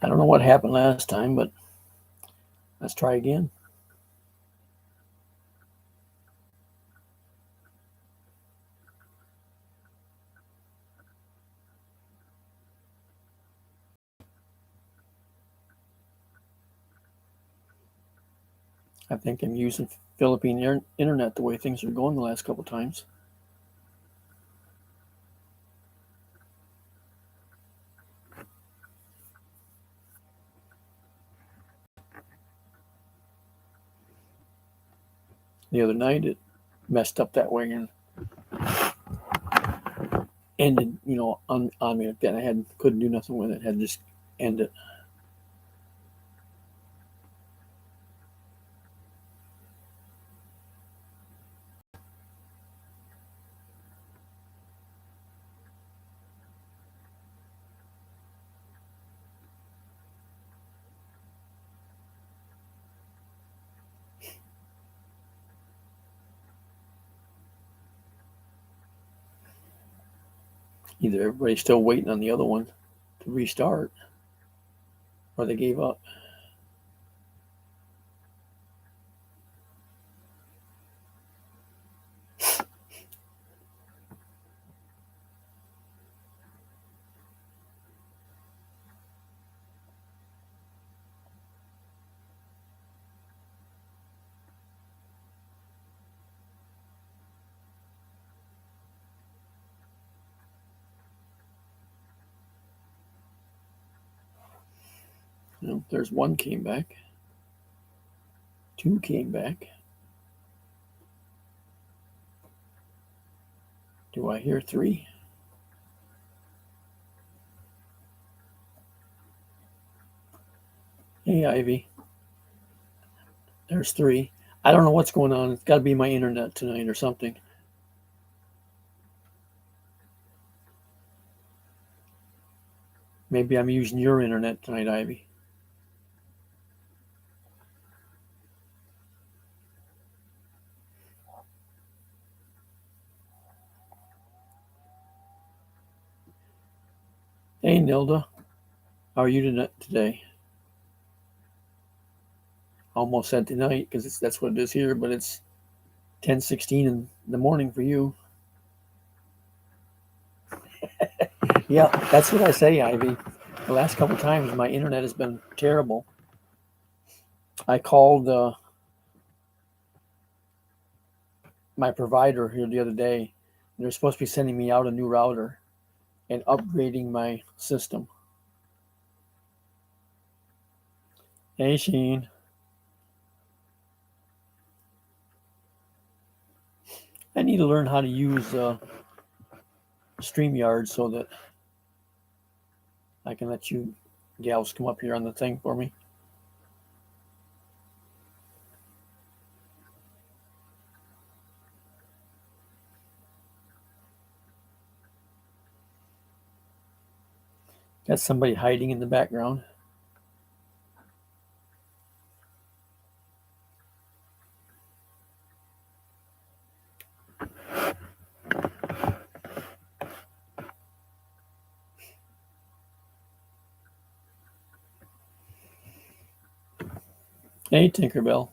I don't know what happened last time, but let's try again. I think I'm using Philippine internet the way things are going the last couple times. The other night it messed up that way and ended, on me like that. I couldn't do nothing with it. Had to just end it. Either everybody's still waiting on the other one to restart, or they gave up. There's one came back, two came back. Do I hear three? Hey, Ivy. There's three. I don't know what's going on. It's got to be my internet tonight or something. Maybe I'm using your internet tonight, Ivy. Hey, Nilda. How are you today? Almost said tonight because that's what it is here, but it's 10:16 in the morning for you. Yeah, that's what I say, Ivy. The last couple times my internet has been terrible. I called my provider here the other day. They're supposed to be sending me out a new router and upgrading my system. Hey, Sheen. I need to learn how to use StreamYard so that I can let you gals come up here on the thing for me. Got somebody hiding in the background. Hey, Tinkerbell.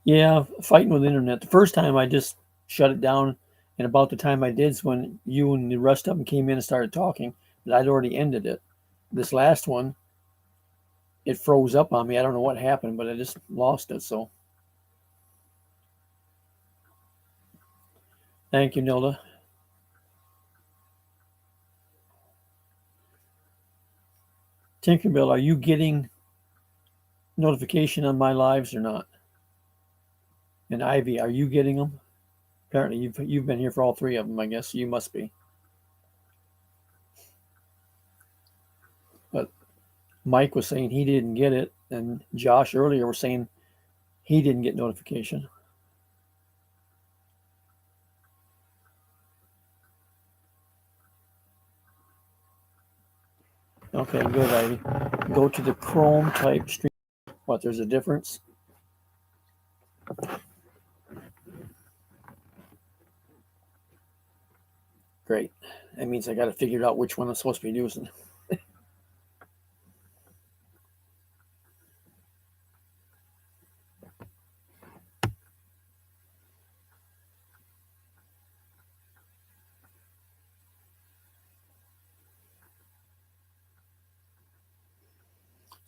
Yeah, fighting with the internet. The first time I just shut it down, and about the time I did is when you and the rest of them came in and started talking, but I'd already ended it. This last one, it froze up on me. I don't know what happened, but I just lost it. So thank you, Nilda. Tinkerbell, are you getting notification on my lives or not? And Ivy, are you getting them? Apparently, you've been here for all three of them. I guess you must be. But Mike was saying he didn't get it, and Josh earlier was saying he didn't get notification. Okay, good, Ivy. Go to the Chrome type stream. What? There's a difference. Great. That means I got to figure out which one I'm supposed to be using.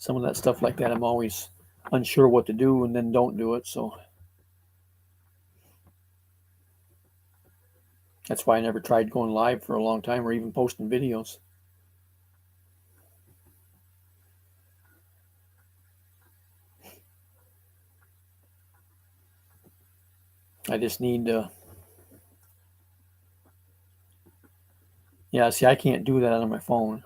some of that stuff like that, I'm always unsure what to do and then don't do it. So that's why I never tried going live for a long time or even posting videos. I just need to. Yeah, see, I can't do that on my phone.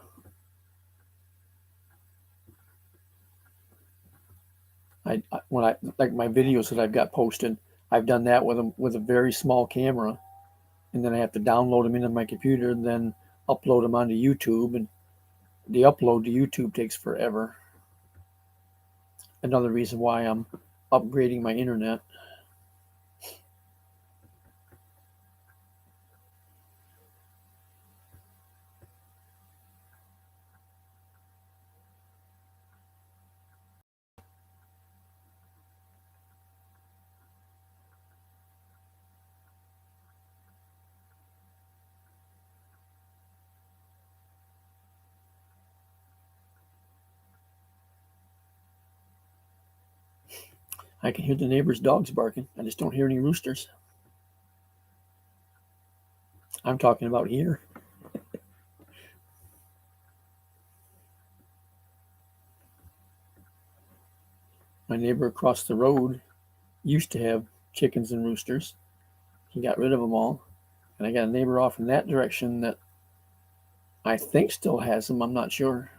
When I like my videos that I've got posted, I've done that with a very small camera, and then I have to download them into my computer and then upload them onto YouTube, and the upload to YouTube takes forever. Another reason why I'm upgrading my internet. I can hear the neighbors' dogs barking. I just don't hear any roosters. I'm talking about here. My neighbor across the road used to have chickens and roosters. He got rid of them all. And I got a neighbor off in that direction that I think still has them. I'm not sure.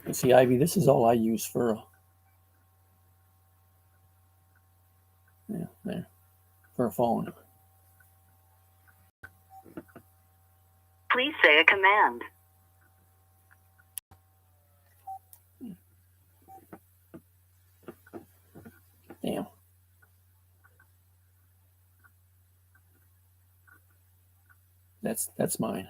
And see, Ivy, this is all I use for for a phone. Please say a command. Damn. That's mine.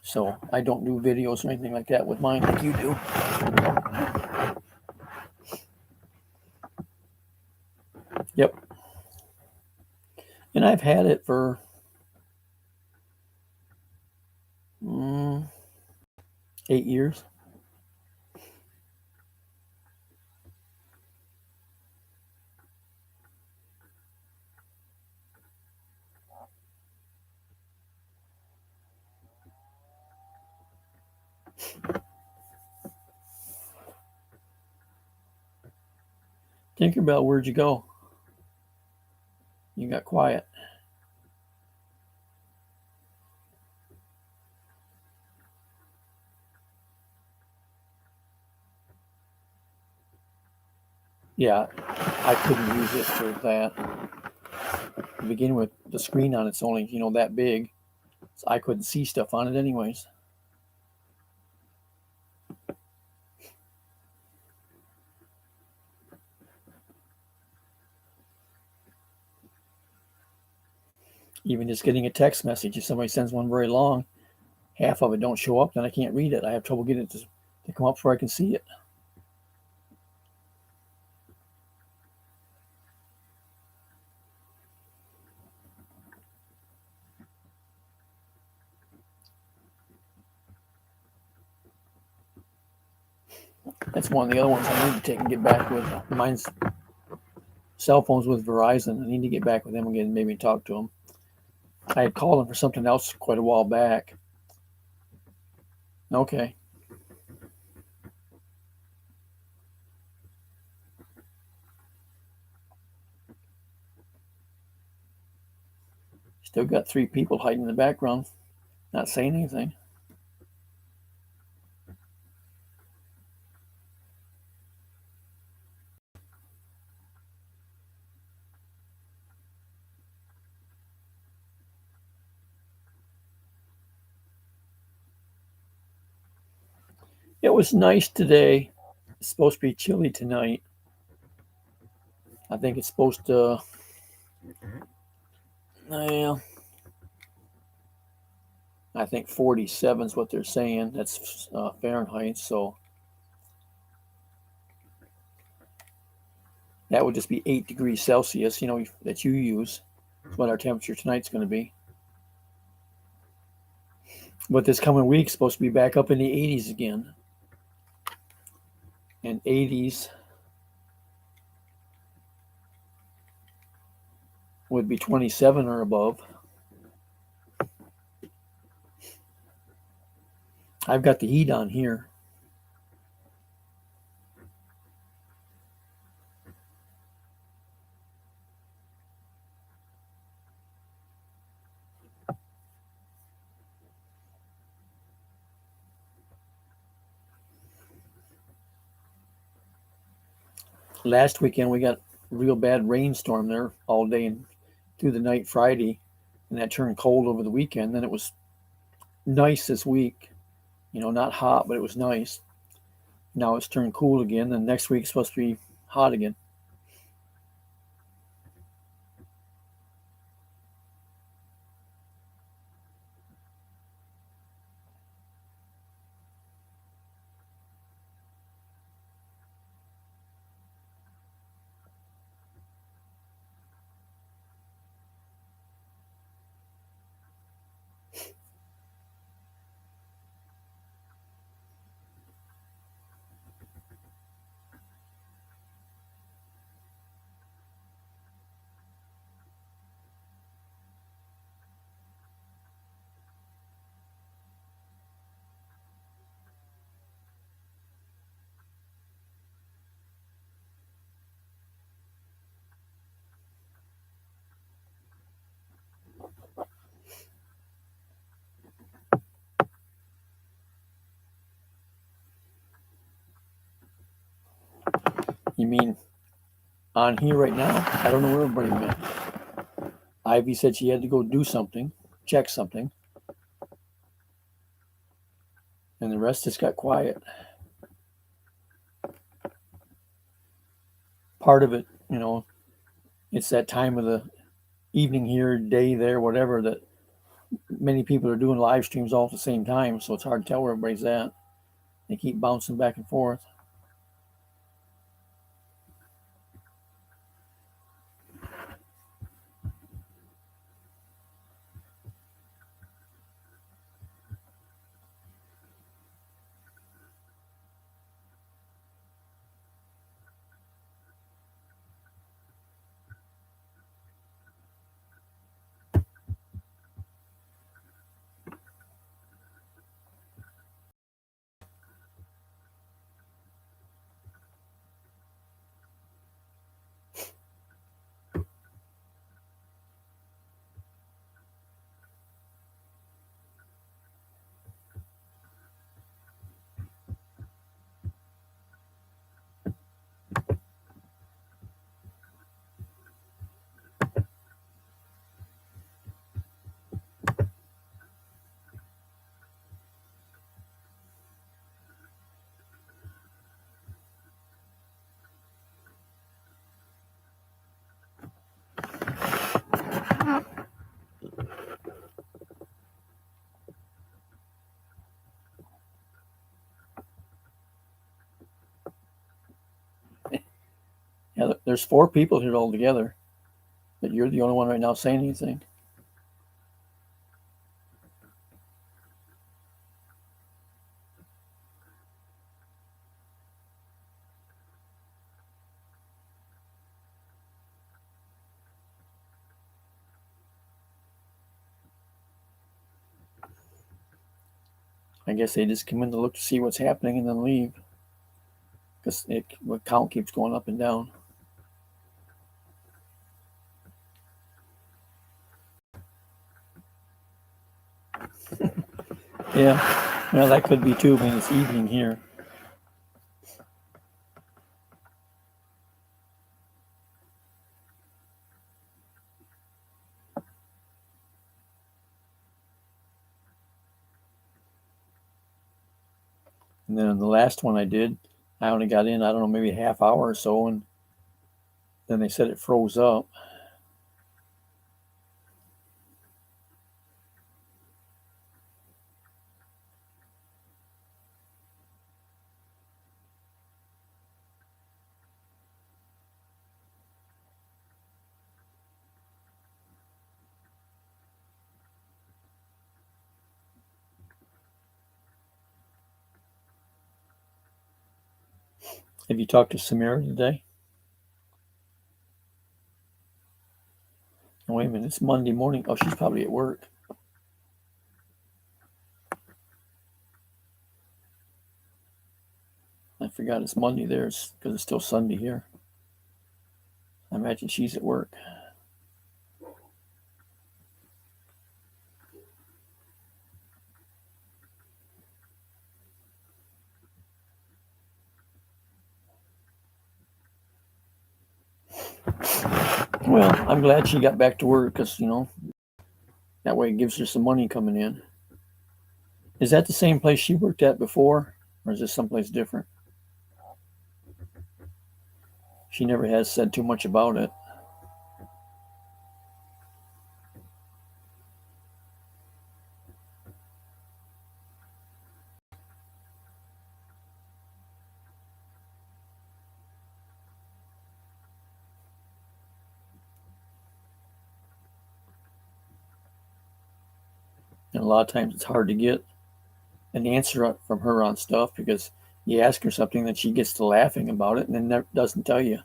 So I don't do videos or anything like that with mine like you do. Yep. And I've had it for 8 years. Tinkerbell, where'd you go? You got quiet. Yeah, I couldn't use it for that. To begin with, the screen on it's only, that big. So I couldn't see stuff on it anyways. Even just getting a text message, if somebody sends one very long, half of it don't show up, then I can't read it. I have trouble getting it to come up before I can see it. That's one of the other ones I need to take and get back with. Mine's cell phones with Verizon. I need to get back with them again, maybe talk to them. I had called them for something else quite a while back. Okay. Still got 3 people hiding in the background, not saying anything. It was nice today. It's supposed to be chilly tonight. I think it's supposed to. Well, I think 47 is what they're saying. That's Fahrenheit. So that would just be 8 degrees Celsius, that you use. That's what our temperature tonight's going to be. But this coming week's supposed to be back up in the 80s again. And 80s would be 27 or above. I've got the heat on here. Last weekend we got a real bad rainstorm there all day and through the night Friday, and that turned cold over the weekend. Then it was nice this week, not hot, but it was nice. Now it's turned cool again, and next week's supposed to be hot again. You mean on here right now? I don't know where everybody went. Ivy said she had to go do something, check something, and the rest just got quiet. Part of it, it's that time of the evening here, day there, whatever, that many people are doing live streams all at the same time, so it's hard to tell where everybody's at. They keep bouncing back and forth. Yeah, there's 4 people here all together, but you're the only one right now saying anything. I guess they just come in to look to see what's happening and then leave, because the count keeps going up and down. Yeah, well, that could be too. I mean, it's evening here. And then the last one I did, I only got in, I don't know, maybe a half hour or so, and then they said it froze up. Have you talked to Samira today? Oh, wait a minute, it's Monday morning. Oh, she's probably at work. I forgot it's Monday there because it's still Sunday here. I imagine she's at work. Well, I'm glad she got back to work because, that way it gives her some money coming in. Is that the same place she worked at before, or is this someplace different? She never has said too much about it. And a lot of times it's hard to get an answer from her on stuff because you ask her something, then she gets to laughing about it and then never, doesn't tell you.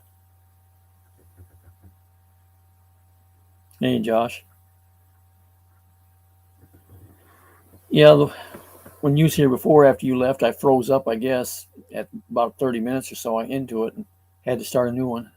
Hey, Josh. Yeah, when you was here before, after you left, I froze up, I guess, at about 30 minutes or so into it and had to start a new one.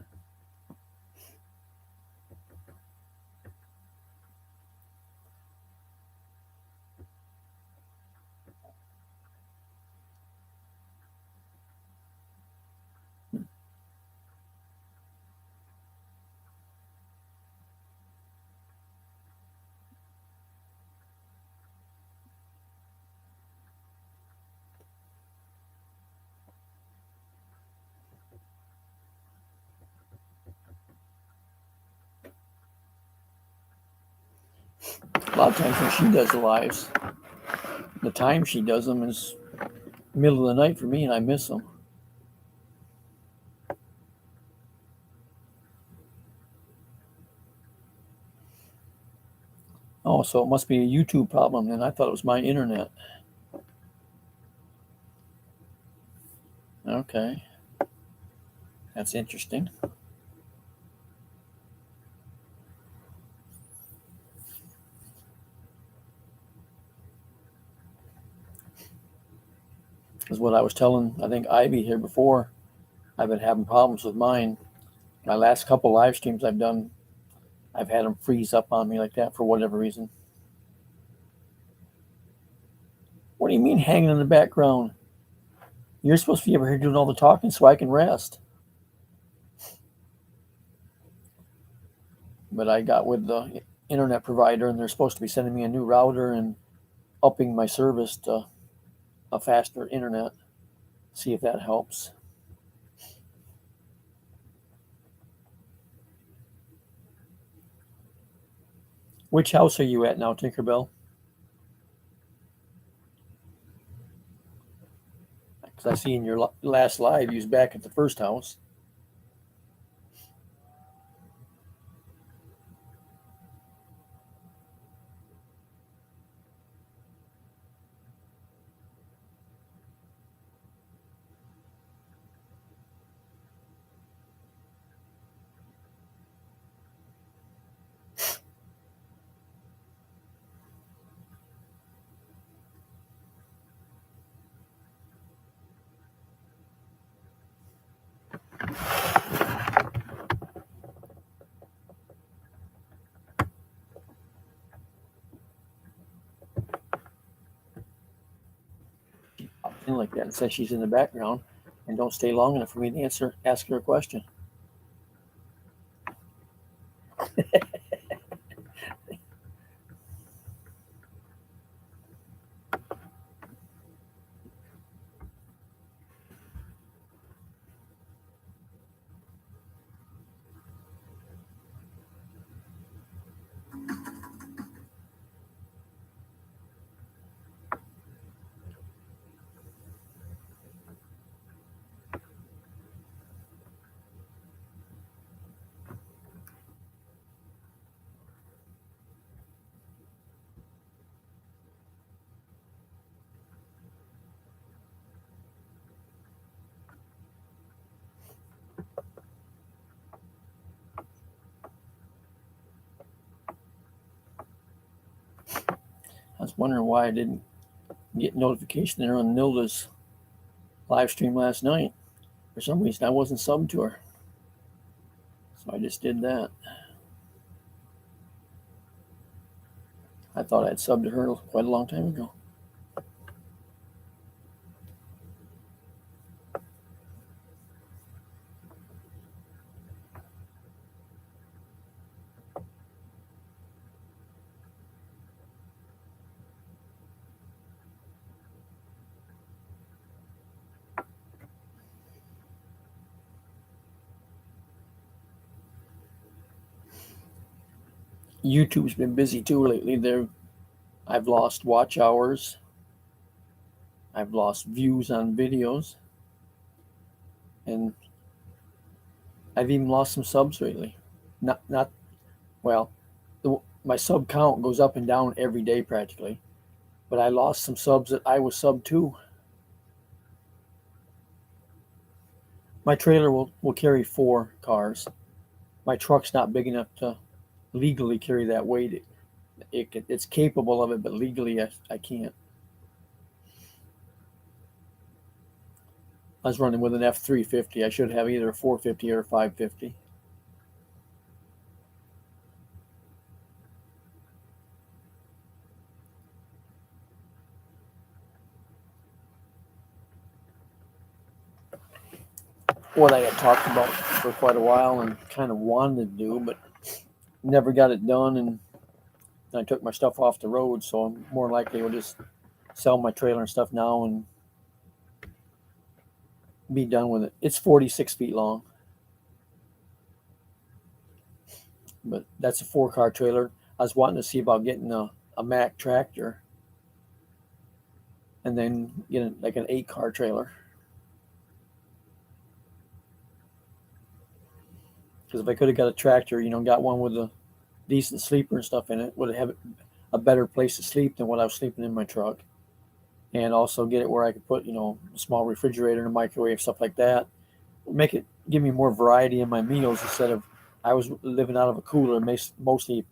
A lot of times when she does the lives, the time she does them is middle of the night for me and I miss them. Oh, so it must be a YouTube problem then. I thought it was my internet. Okay, that's interesting. Because what I was telling, I think Ivy here before, I've been having problems with mine. My last couple live streams I've done, I've had them freeze up on me like that for whatever reason. What do you mean hanging in the background? You're supposed to be over here doing all the talking so I can rest. But I got with the internet provider and they're supposed to be sending me a new router and upping my service to a faster internet. See if that helps. Which house are you at now, Tinkerbell? Because I see in your last live you was back at the first house. In like that and says she's in the background and don't stay long enough for me to ask her a question. wondering why I didn't get notification there on Nilda's live stream last night. For some reason, I wasn't subbed to her. So I just did that. I thought I'd subbed to her quite a long time ago. YouTube's been busy too lately. I've lost watch hours. I've lost views on videos. And I've even lost some subs lately. Not well, my sub count goes up and down every day practically. But I lost some subs that I was subbed to. My trailer will carry 4 cars. My truck's not big enough to legally carry that weight. It's capable of it, but legally I can't. I was running with an F350. I should have either a 450 or a 550. What I had talked about for quite a while and kind of wanted to do, but never got it done. And I took my stuff off the road, so I'm more likely will just sell my trailer and stuff now and be done with it. It's 46 feet long, but that's a 4-car trailer. I was wanting to see about getting a Mack tractor and then get like an 8-car trailer. Because if I could have got a tractor, got one with a decent sleeper and stuff in it, would have a better place to sleep than what I was sleeping in my truck. And also get it where I could put, a small refrigerator and a microwave, stuff like that. Give me more variety in my meals instead of I was living out of a cooler, mostly,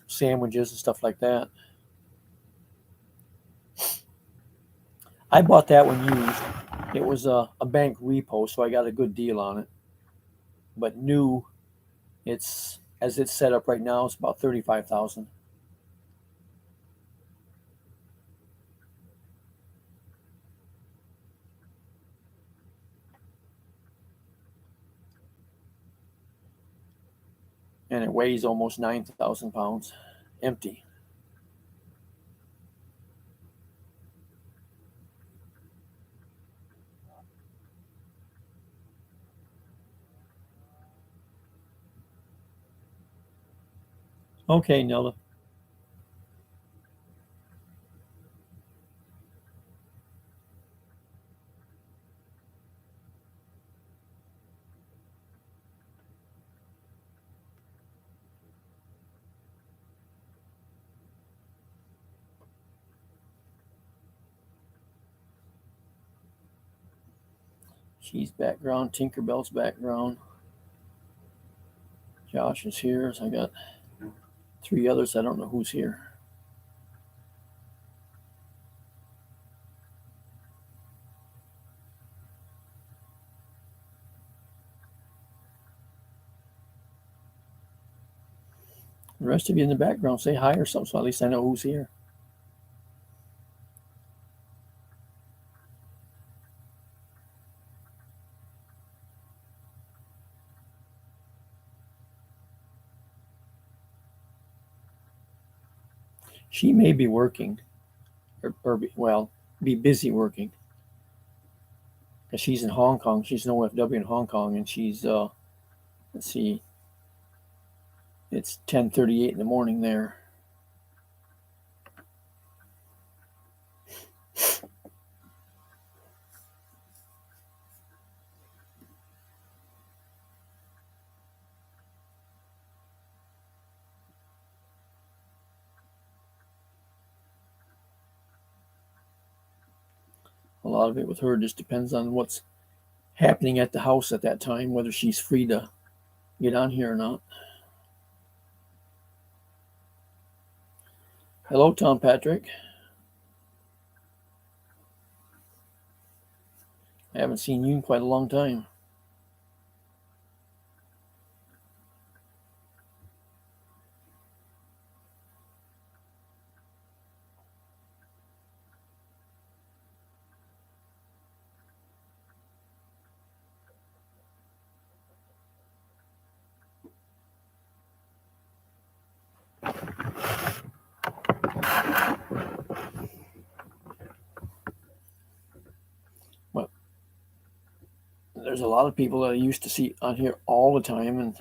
sandwiches and stuff like that. I bought that one used. It was a bank repo, so I got a good deal on it. But new, as it's set up right now, it's about 35,000. And it weighs almost 9,000 pounds, empty. Okay, Nelda. She's background. Tinkerbell's background. Josh is here. So I got 3 others. I don't know who's here. The rest of you in the background say hi or something, so at least I know who's here. She may be working, be busy working. Because she's in Hong Kong. She's an OFW in Hong Kong, and she's, let's see, it's 10:38 in the morning there. A lot of it with her just depends on what's happening at the house at that time, whether she's free to get on here or not. Hello, Tom Patrick. I haven't seen you in quite a long time. Well, there's a lot of people that I used to see on here all the time, and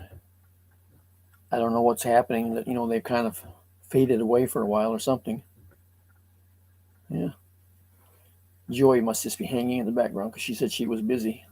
I don't know what's happening. That they've kind of faded away for a while or something. Yeah, Joy must just be hanging in the background because she said she was busy.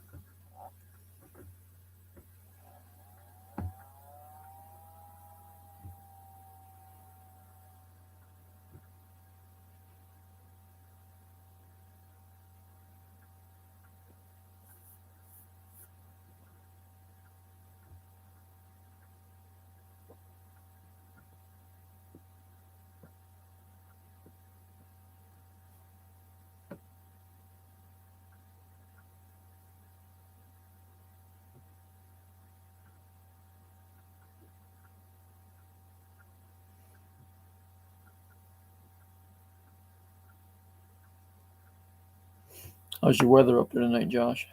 How's your weather up there tonight, Josh?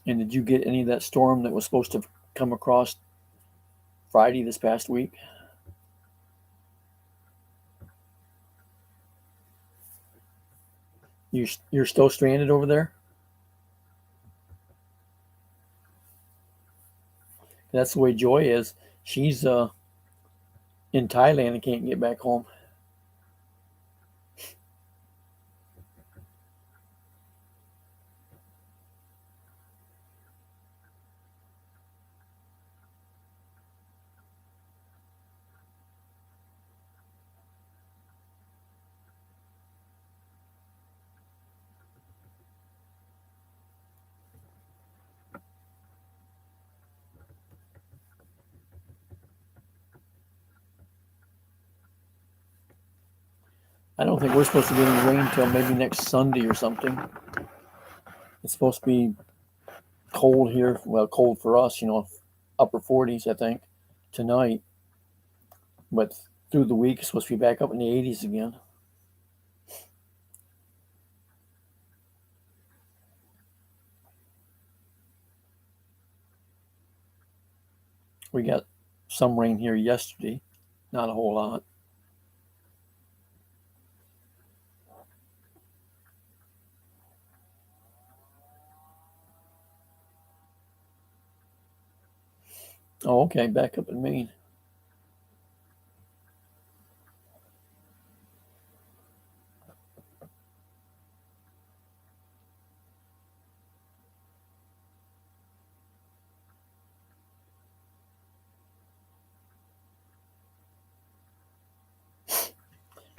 And did you get any of that storm that was supposed to come across Friday this past week? You're still stranded over there? That's the way Joy is. She's in Thailand and can't get back home. I don't think we're supposed to get any rain until maybe next Sunday or something. It's supposed to be cold here. Well, cold for us, upper 40s, I think, tonight. But through the week, it's supposed to be back up in the 80s again. We got some rain here yesterday, not a whole lot. Oh, okay, back up in Maine.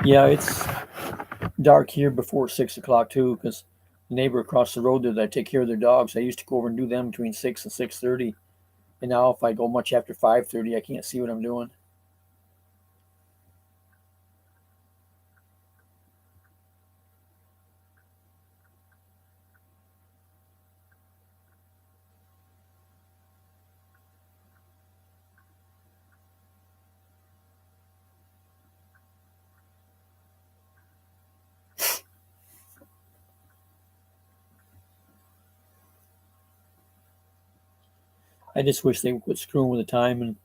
Yeah, it's dark here before 6 o'clock too, because the neighbor across the road there that I take care of their dogs, I used to go over and do them between 6 and 6:30, and now if I go much after 5:30, I can't see what I'm doing. I just wish they would quit screwing with the time and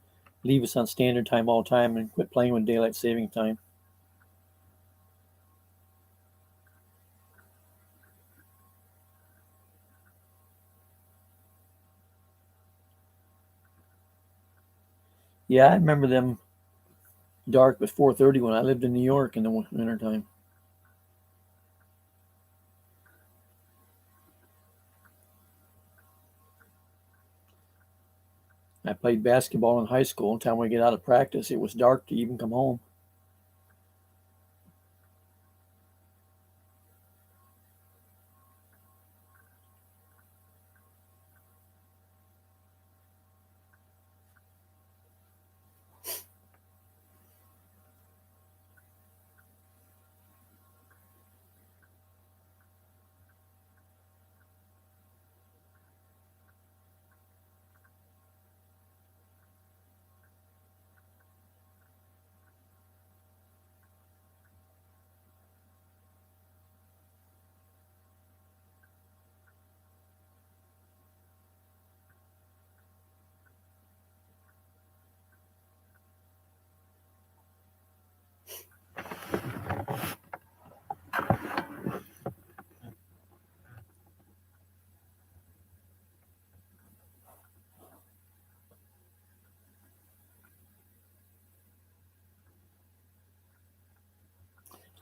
leave us on standard time all the time and quit playing with daylight saving time. Yeah, I remember them dark at 4:30 when I lived in New York in the winter time. I played basketball in high school. Until we get out of practice, it was dark to even come home.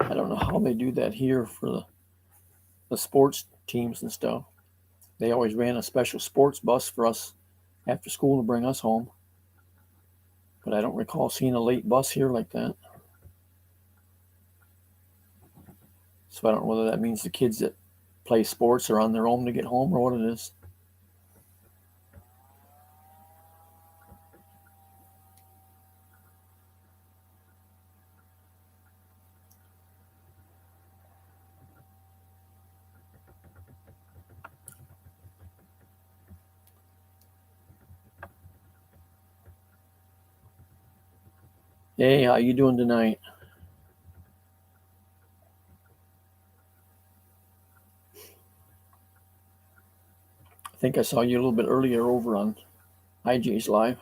I don't know how they do that here for the sports teams and stuff. They always ran a special sports bus for us after school to bring us home, but I don't recall seeing a late bus here like that. So I don't know whether that means the kids that play sports are on their own to get home or what it is. Hey, how you doing tonight? I think I saw you a little bit earlier over on IJ's live.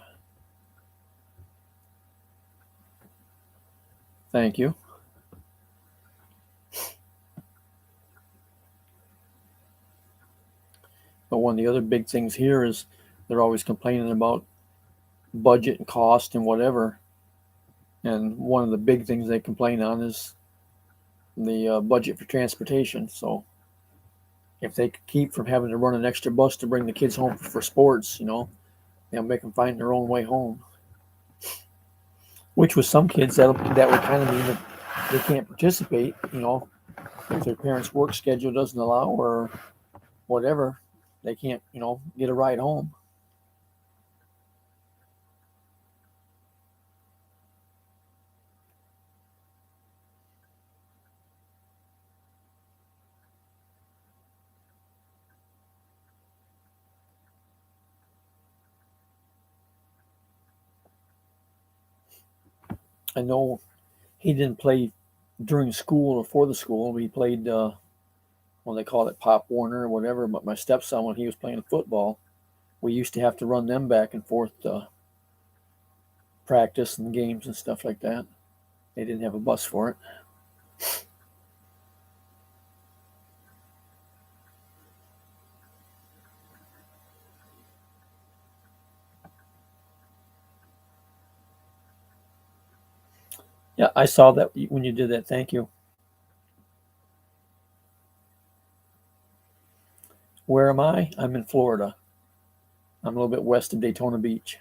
Thank you. But one of the other big things here is they're always complaining about budget and cost and whatever. And one of the big things they complain on is the budget for transportation. So if they could keep from having to run an extra bus to bring the kids home for sports, they'll make them find their own way home. Which with some kids that would kind of mean that they can't participate. If their parents' work schedule doesn't allow or whatever, they can't get a ride home. I know he didn't play during school or for the school. He played well, they call it Pop Warner or whatever. But my stepson, when he was playing football, we used to have to run them back and forth to practice and games and stuff like that. They didn't have a bus for it. Yeah, I saw that when you did that. Thank you. Where am I? I'm in Florida. I'm a little bit west of Daytona Beach.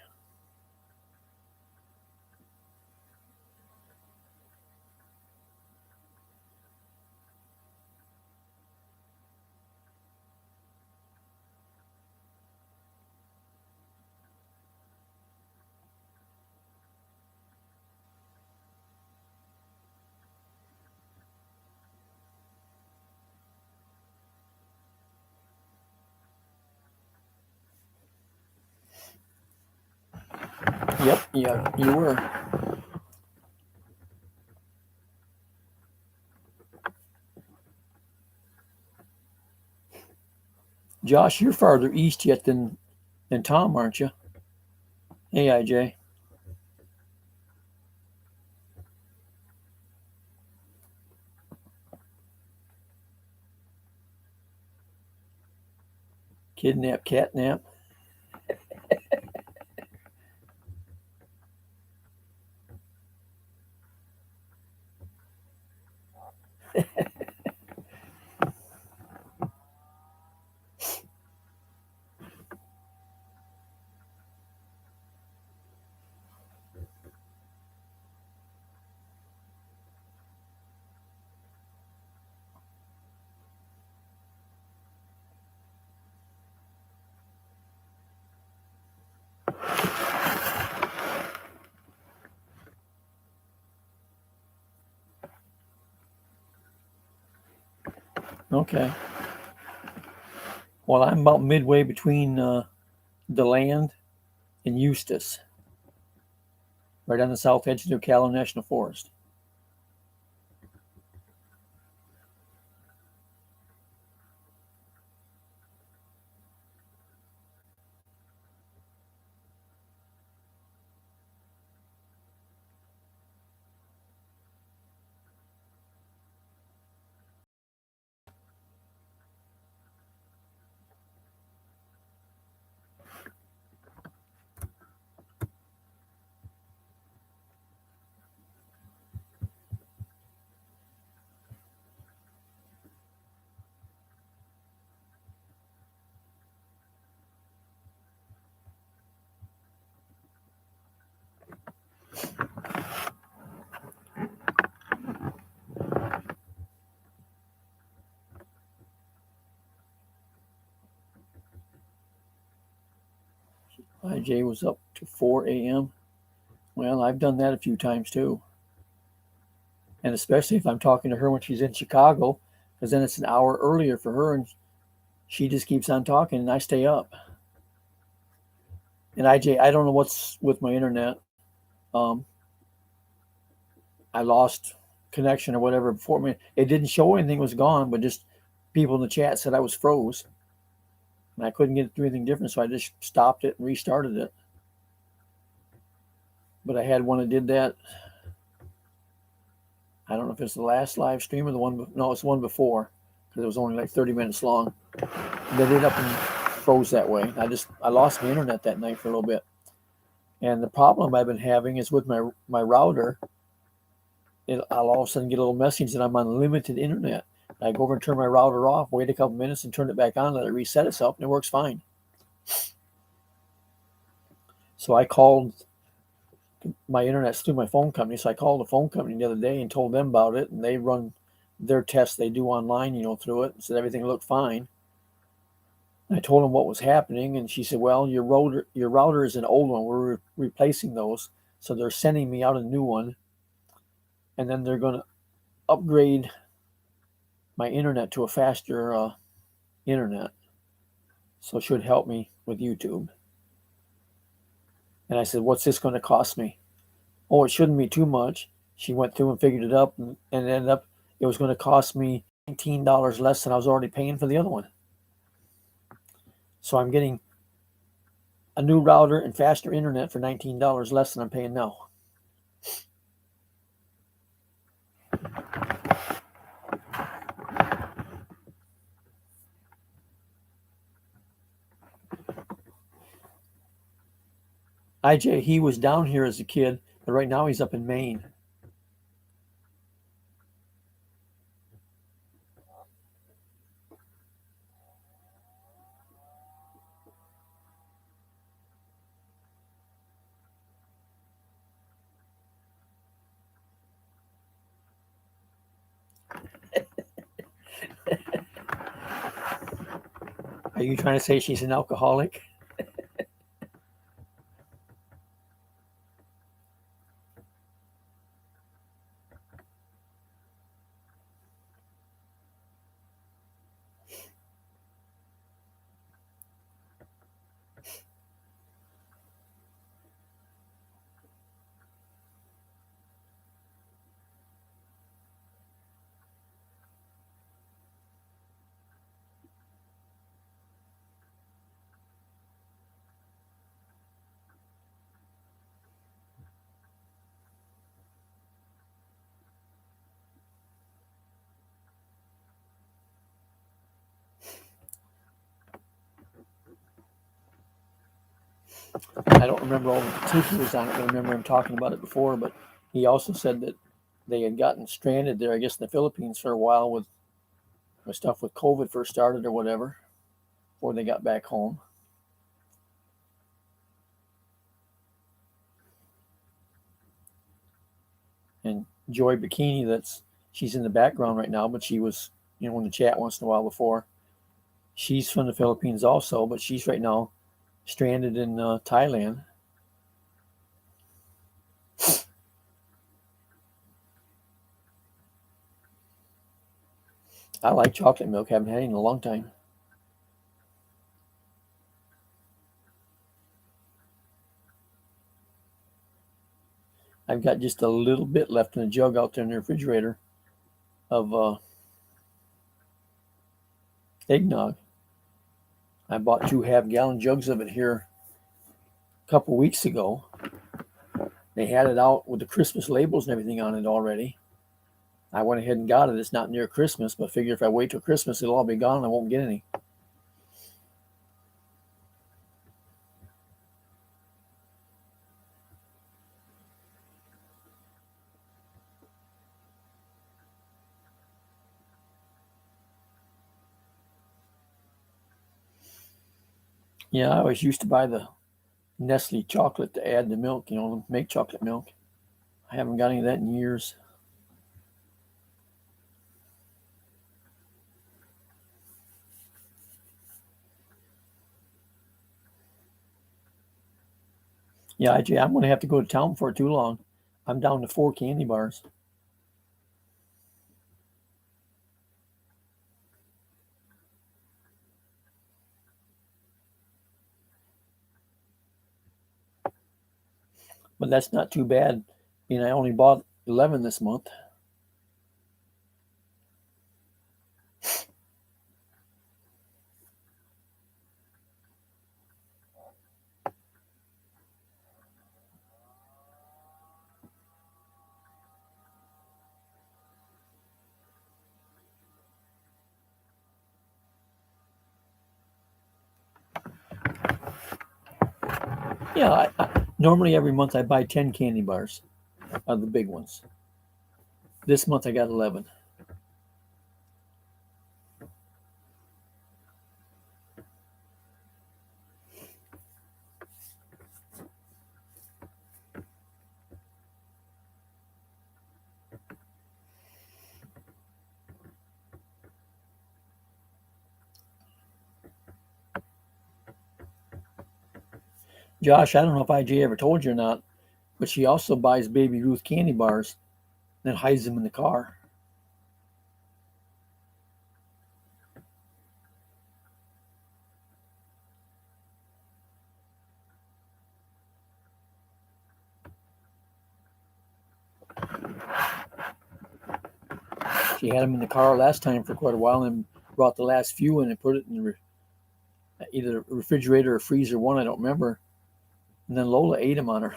Yep, yeah, you were. Josh, you're farther east yet than Tom, aren't you? Hey, IJ. Kidnap, catnap. Okay. Well, I'm about midway between DeLand and Eustis, right on the south edge of the Ocala National Forest. IJ was up to 4 a.m. Well, I've done that a few times too. And especially if I'm talking to her when she's in Chicago, because then it's an hour earlier for her and she just keeps on talking and I stay up. And IJ, I don't know what's with my internet. Um, I lost connection or whatever before me. It didn't show anything was gone, but just people in the chat said I was froze and I couldn't get it to do anything different. So I just stopped it and restarted it. But I had one that did that. I don't know if it's the last live stream or the one. No, it's the one before because it was only like 30 minutes long. They did up and froze that way. I lost my internet that night for a little bit. And the problem I've been having is with my router. I'll all of a sudden get a little message that I'm on limited internet. I go over and turn my router off, wait a couple minutes, and turn it back on, let it reset itself, and it works fine. So I called my internet's through my phone company, so I called the phone company the other day and told them about it, and they run their tests they do online, through it, and said everything looked fine. I told them what was happening, and she said, "Well, your router is an old one. We're replacing those, so they're sending me out a new one, and then they're going to upgrade my internet to a faster internet, so it should help me with YouTube." And I said, "What's this going to cost me?" "Oh, it shouldn't be too much." She went through and figured it up, and it ended up it was going to cost me $19 less than I was already paying for the other one. So I'm getting a new router and faster internet for $19 less than I'm paying now. IJ, he was down here as a kid, but right now he's up in Maine. Are you trying to say she's an alcoholic? I don't remember all the particulars on it. I remember him talking about it before, but he also said that they had gotten stranded there, I guess, in the Philippines for a while with stuff with COVID first started or whatever, before they got back home. And Joy Bikini, she's in the background right now, but she was, in the chat once in a while before. She's from the Philippines also, but she's right now stranded in Thailand. I like chocolate milk. Haven't had it in a long time. I've got just a little bit left in a jug out there in the refrigerator of eggnog. I bought 2 half-gallon jugs of it here a couple weeks ago. They had it out with the Christmas labels and everything on it already. I went ahead and got it. It's not near Christmas, but I figure if I wait till Christmas, it'll all be gone and I won't get any. Yeah, I always used to buy the Nestle chocolate to add to milk, to make chocolate milk. I haven't got any of that in years. Yeah, I'm going to have to go to town before too long. I'm down to 4 candy bars. But that's not too bad. I only bought 11 this month. Yeah, normally every month I buy 10 candy bars of the big ones. This month I got 11. Josh, I don't know if IJ ever told you or not, but she also buys Baby Ruth candy bars and hides them in the car. She had them in the car last time for quite a while and brought the last few in and put it in either refrigerator or freezer one, I don't remember. And then Lola ate them on her.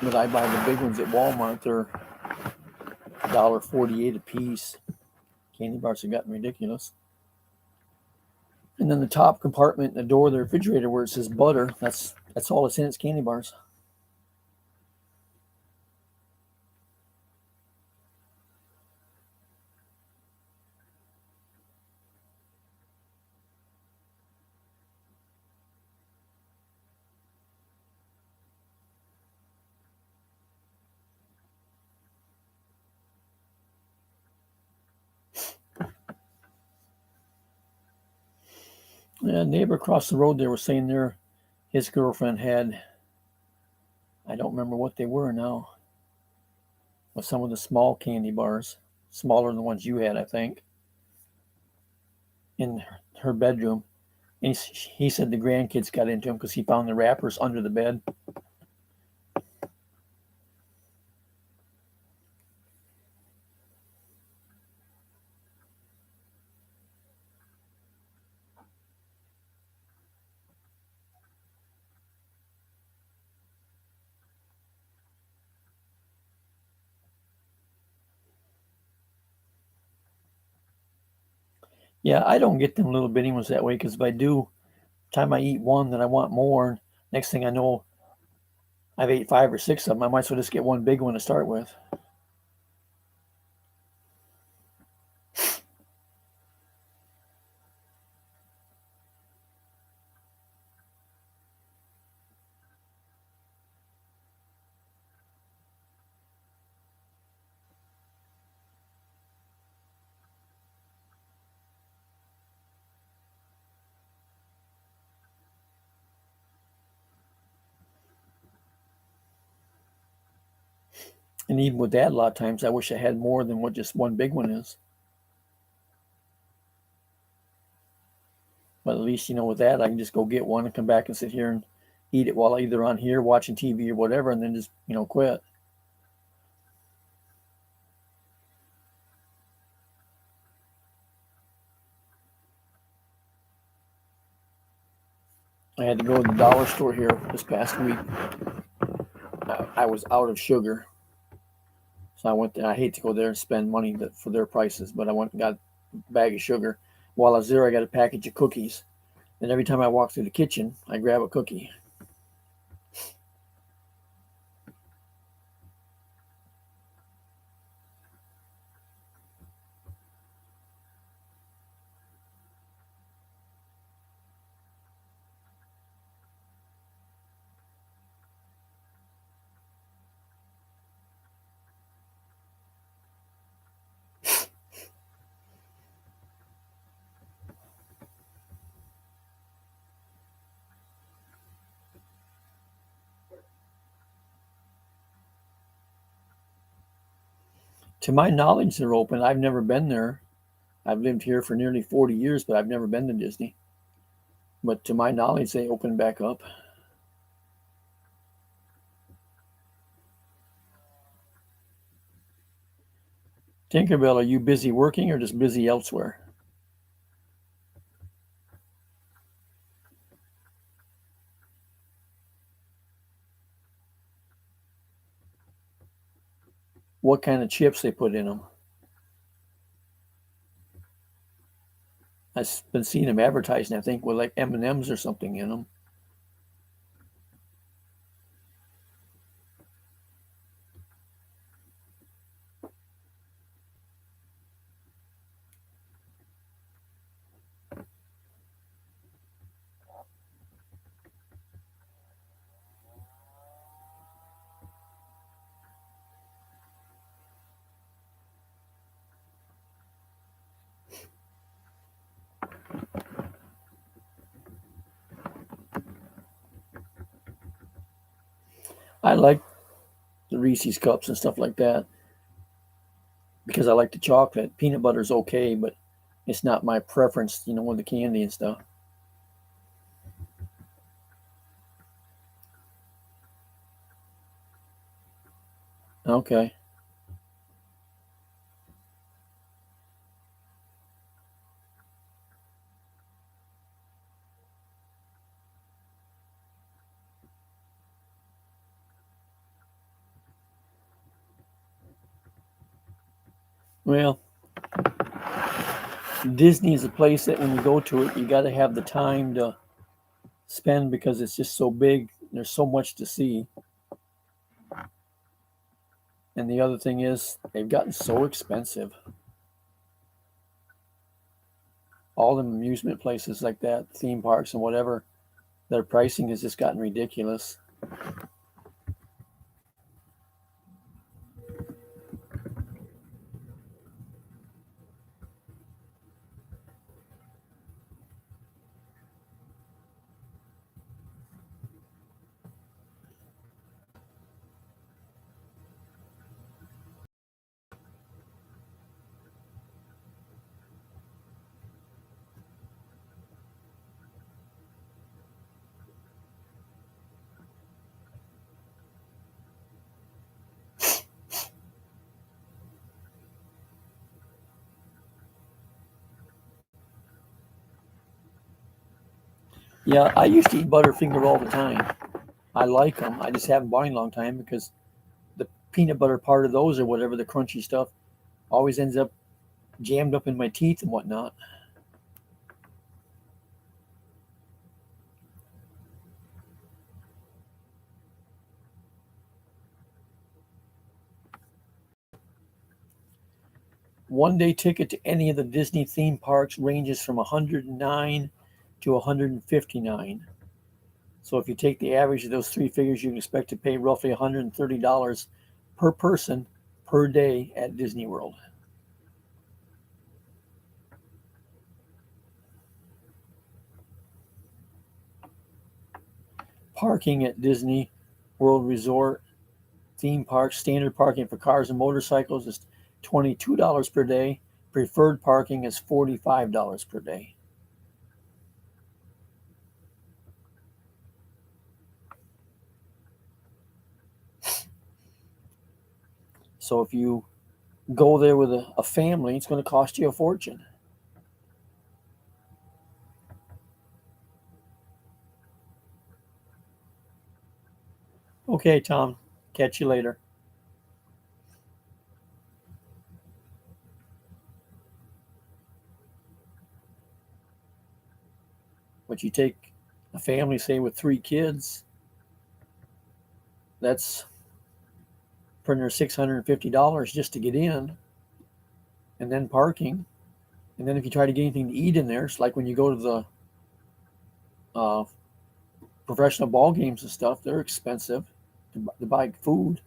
But I buy the big ones at Walmart. They're $1.48 a piece. Candy bars have gotten ridiculous. And then the top compartment in the door of the refrigerator where it says butter, that's all it's in, it's candy bars. Yeah, a neighbor across the road there was saying his girlfriend had, I don't remember what they were now, but some of the small candy bars, smaller than the ones you had, I think, in her bedroom. And he said the grandkids got into them because he found the wrappers under the bed. Yeah, I don't get them little bitty ones that way because if I do, time I eat one, then I want more. Next thing I know, I've ate 5 or 6 of them. I might as well just get one big one to start with. And even with that, a lot of times I wish I had more than what just one big one is. But at least, with that, I can just go get one and come back and sit here and eat it while either on here watching TV or whatever, and then just, quit. I had to go to the dollar store here this past week. I was out of sugar. So I went there. I hate to go there and spend money for their prices, but I went and got a bag of sugar. While I was there, I got a package of cookies. And every time I walk through the kitchen, I grab a cookie. To my knowledge, they're open. I've never been there. I've lived here for nearly 40 years, but I've never been to Disney. But to my knowledge, they open back up. Tinkerbell, are you busy working or just busy elsewhere? What kind of chips they put in them? I've been seeing them advertising, I think, with like M&Ms or something in them. I like the Reese's cups and stuff like that because I like the chocolate. Peanut butter's okay, but it's not my preference, with the candy and stuff. Okay. Well, Disney is a place that when you go to it, you got to have the time to spend because it's just so big. There's so much to see. And the other thing is, they've gotten so expensive. All the amusement places like that, theme parks and whatever, their pricing has just gotten ridiculous. Yeah, I used to eat Butterfinger all the time. I like them. I just haven't bought any long time because the peanut butter part of those or whatever, the crunchy stuff, always ends up jammed up in my teeth and whatnot. One day ticket to any of the Disney theme parks ranges from 109 to 159. So if you take the average of those three figures, you can expect to pay roughly $130 per person per day at Disney World. Parking at Disney World Resort theme parks, standard parking for cars and motorcycles is $22 per day. Preferred parking is $45 per day. So if you go there with a family, it's going to cost you a fortune. Okay, Tom. Catch you later. But you take a family, say, with three kids, that's pretty near $650 just to get in, and then parking. And then if you try to get anything to eat in there, it's like when you go to the uh, professional ball games and stuff, they're expensive to buy food.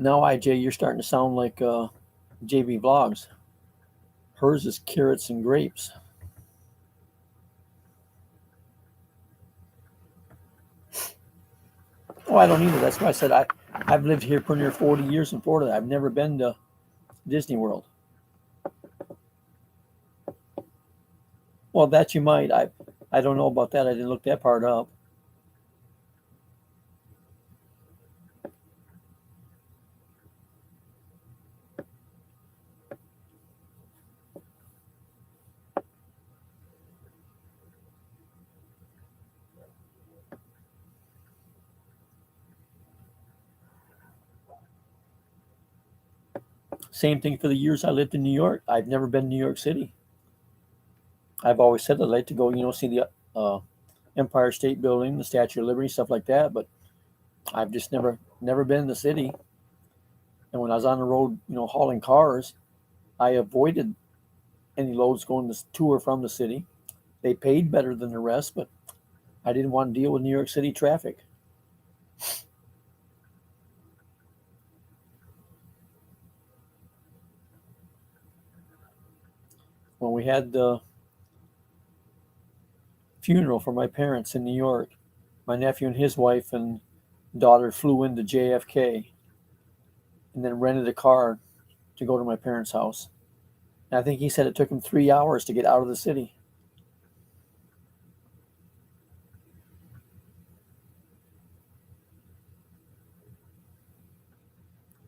Now, IJ, you're starting to sound like JB Vlogs. Hers is carrots and grapes. Oh, I don't either. That's why I said I've lived here for near 40 years in Florida. I've never been to Disney World. Well, that you might. I don't know about that. I didn't look that part up. Same thing for the years I lived in New York. I've never been to New York City. I've always said I'd like to go, see the Empire State Building, the Statue of Liberty, stuff like that. But I've just never been in the city. And when I was on the road, hauling cars, I avoided any loads going to or from the city. They paid better than the rest, but I didn't want to deal with New York City traffic. When we had the funeral for my parents in New York, my nephew and his wife and daughter flew into JFK and then rented a car to go to my parents' house. And I think he said it took him 3 hours to get out of the city.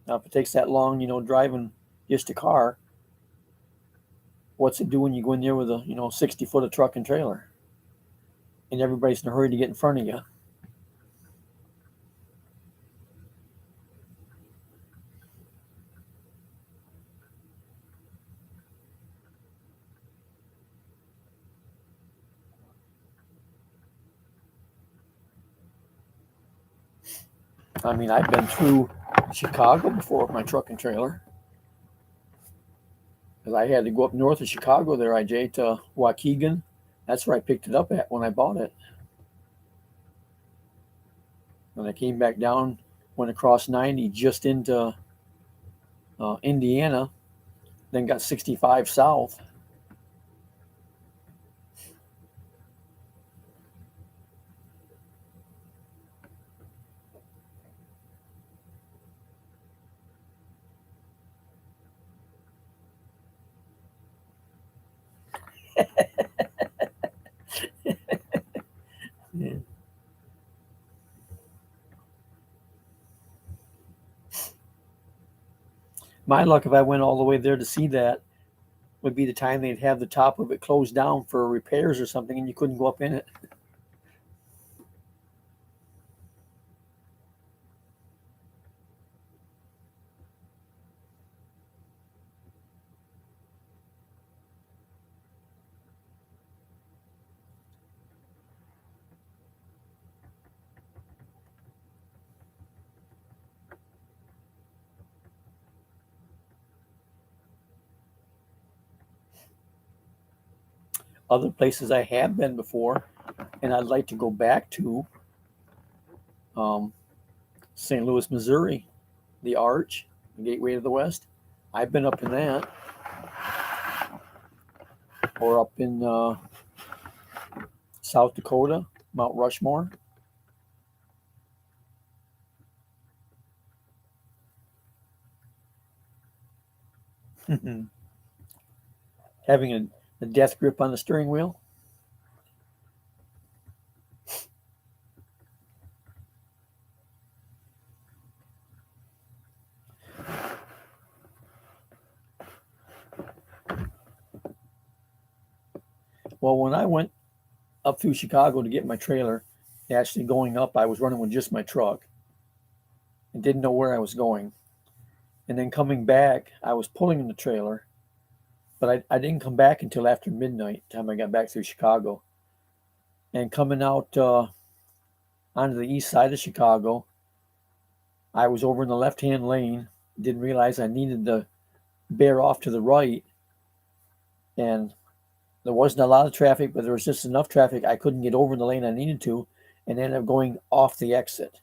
Now, if it takes that long, driving just a car, what's it do when you go in there with a 60 foot of truck and trailer, and everybody's in a hurry to get in front of you? I mean, I've been through Chicago before with my truck and trailer because I had to go up north of Chicago there, IJ, to Waukegan. That's where I picked it up at when I bought it. When I came back down, went across 90 just into Indiana, then got 65 south. Yeah. My luck, if I went all the way there to see that, would be the time they'd have the top of it closed down for repairs or something, and you couldn't go up in it. Other places I have been before, and I'd like to go back to um, St. Louis, Missouri, the Arch, the Gateway to the West. I've been up in that, or up in South Dakota, Mount Rushmore. Having a death grip on the steering wheel. Well, when I went up through Chicago to get my trailer, actually going up, I was running with just my truck and didn't know where I was going. And then coming back, I was pulling in the trailer, but I didn't come back until after midnight, time I got back through Chicago. And coming out onto the east side of Chicago, I was over in the left-hand lane, didn't realize I needed to bear off to the right, and there wasn't a lot of traffic, but there was just enough traffic I couldn't get over in the lane I needed to, and ended up going off the exit.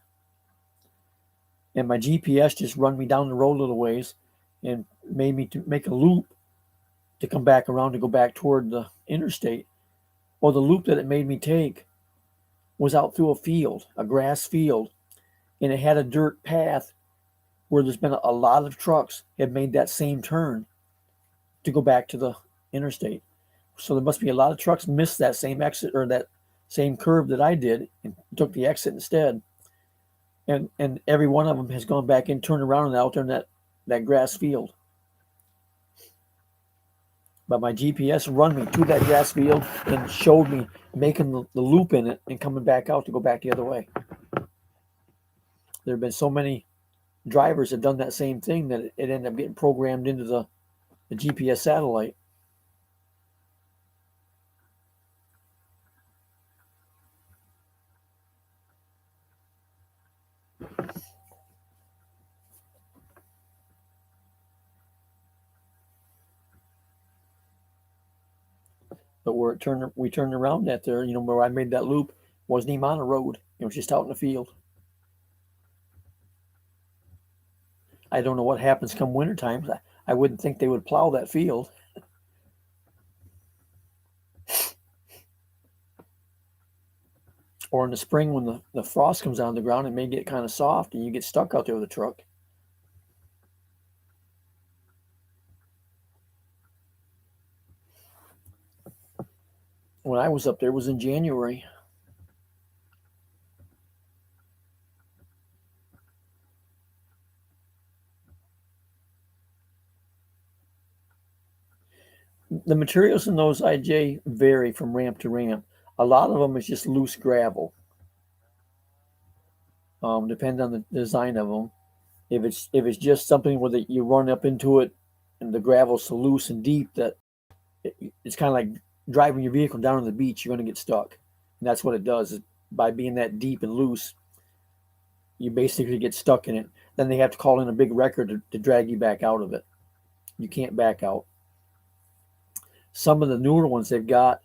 and my GPS just run me down the road a little ways and made me to make a loop to come back around to go back toward the interstate. Well, the loop that it made me take was out through a field, a grass field, and it had a dirt path where there's been a lot of trucks have made that same turn to go back to the interstate. So there must be a lot of trucks missed that same exit or that same curve that I did and took the exit instead. And every one of them has gone back and turned around and out there in that grass field. But my GPS run me to that grass field and showed me making the loop in it and coming back out to go back the other way. There have been so many drivers have done that same thing that it ended up getting programmed into the GPS satellite. But where we turned around at there, where I made that loop, wasn't even on a road. It was just out in the field. I don't know what happens come wintertime. I wouldn't think they would plow that field. Or in the spring when the frost comes on the ground, it may get kind of soft and you get stuck out there with a truck. When I was up there, it was in January. The materials in those IJ vary from ramp to ramp. A lot of them is just loose gravel. Depends on the design of them. If it's just something where you run up into it and the gravel's so loose and deep that it's kind of like driving your vehicle down on the beach, you're going to get stuck. And that's what it does. By being that deep and loose, you basically get stuck in it. Then they have to call in a big wrecker to drag you back out of it. You can't back out. Some of the newer ones they've got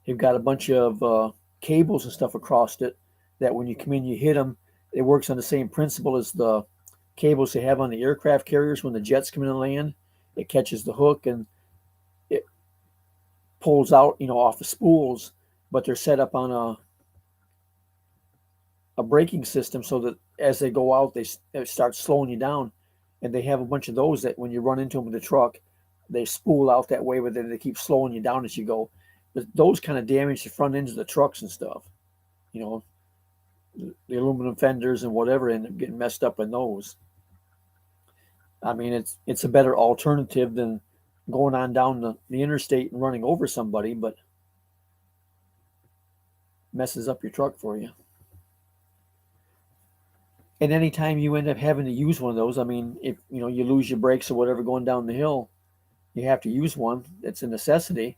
a bunch of cables and stuff across it that when you come in, you hit them. It works on the same principle as the cables they have on the aircraft carriers when the jets come in and land. It catches the hook and it pulls out, off the spools, but they're set up on a braking system so that as they go out, they start slowing you down. And they have a bunch of those that when you run into them with the truck, they spool out that way, but then they keep slowing you down as you go. But those kind of damage the front ends of the trucks and stuff. You know, the aluminum fenders and whatever end up getting messed up in those. I mean, it's a better alternative than going on down the interstate and running over somebody, but messes up your truck for you. And anytime you end up having to use one of those, I mean, if you lose your brakes or whatever going down the hill, you have to use one. It's a necessity.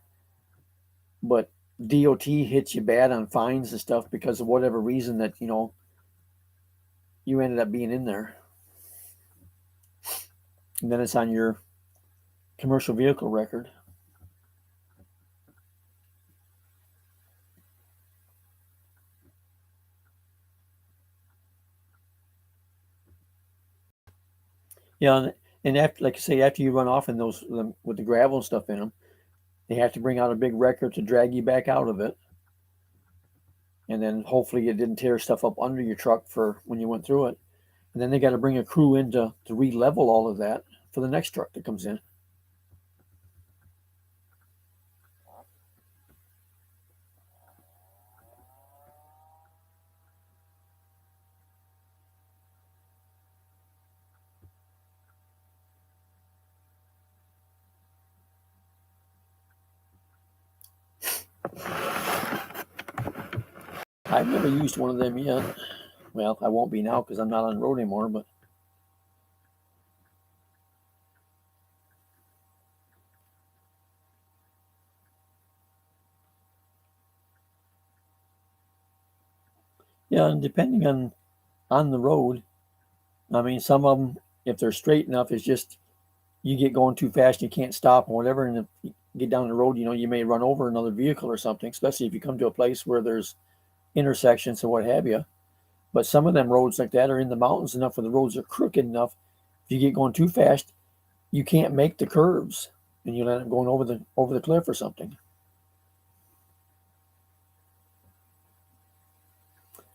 But DOT hits you bad on fines and stuff because of whatever reason that you ended up being in there, and then it's on your commercial vehicle record. Yeah, and after, like I say, after you run off in those with the gravel and stuff in them, they have to bring out a big wrecker to drag you back out of it, and then hopefully it didn't tear stuff up under your truck for when you went through it, and then they got to bring a crew in to re-level all of that for the next truck that comes in. I've never used one of them yet. Well, I won't be now because I'm not on the road anymore, but yeah, and depending on the road, I mean, some of them, if they're straight enough, it's just you get going too fast, and you can't stop or whatever, and if you get down the road, you may run over another vehicle or something, especially if you come to a place where there's intersections or what have you. But some of them roads like that are in the mountains enough where the roads are crooked enough. If you get going too fast, you can't make the curves, and you'll end up going over the cliff or something.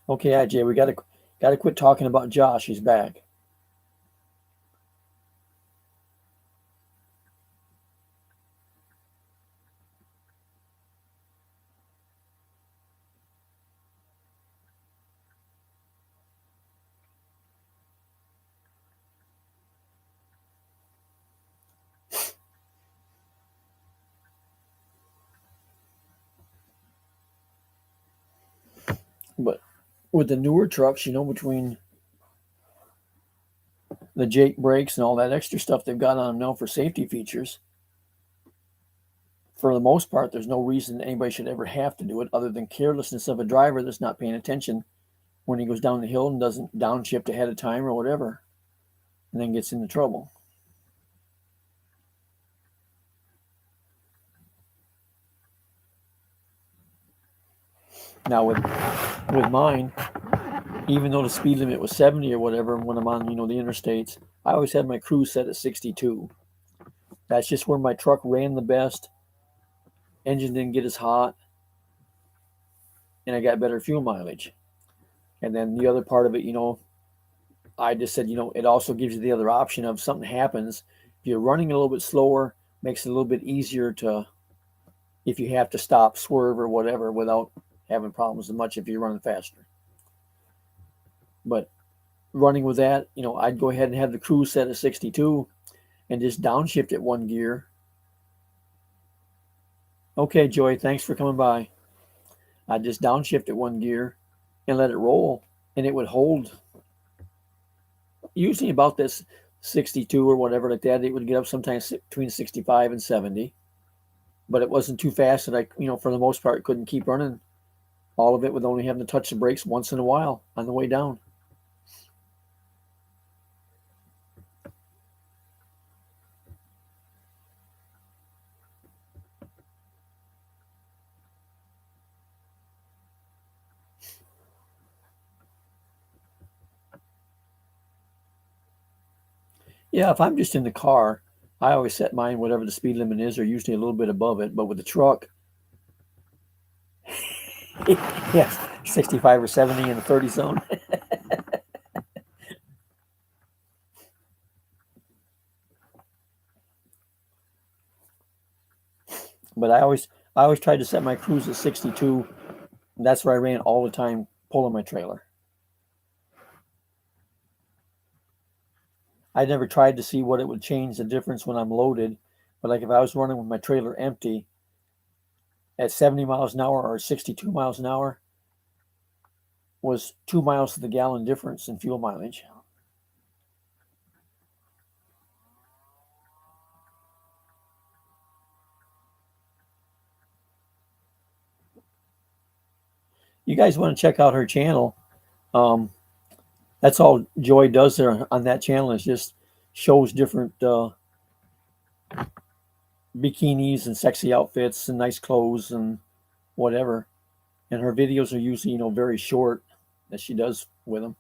Okay, IJ, we gotta quit talking about Josh. He's back. But with the newer trucks, between the Jake brakes and all that extra stuff they've got on them now for safety features, for the most part, there's no reason anybody should ever have to do it other than carelessness of a driver that's not paying attention when he goes down the hill and doesn't downshift ahead of time or whatever, and then gets into trouble. Now with mine, even though the speed limit was 70 or whatever, when I'm on the interstates, I always had my cruise set at 62. That's just where my truck ran the best. Engine didn't get as hot, and I got better fuel mileage. And then the other part of it, I just said, it also gives you the other option of something happens. If you're running a little bit slower, makes it a little bit easier to, if you have to stop, swerve, or whatever, without having problems as much if you're running faster. But running with that, I'd go ahead and have the cruise set at 62 and just downshift it one gear. Okay, Joy, thanks for coming by. I'd just downshift it one gear and let it roll, and it would hold usually about this 62 or whatever like that. It would get up sometimes between 65 and 70, but it wasn't too fast that I, for the most part, couldn't keep running all of it with only having to touch the brakes once in a while on the way down. Yeah, if I'm just in the car, I always set mine whatever the speed limit is, or usually a little bit above it. But with the truck, yes, 65 or 70 in the 30 zone. But I always tried to set my cruise at 62. And that's where I ran all the time pulling my trailer. I never tried to see what it would change the difference when I'm loaded. But like if I was running with my trailer empty at 70 miles an hour or 62 miles an hour, was 2 miles to the gallon difference in fuel mileage. You guys want to check out her channel? Um, that's all Joy does there on that channel is just shows different bikinis and sexy outfits and nice clothes and whatever. And her videos are usually very short that she does with them,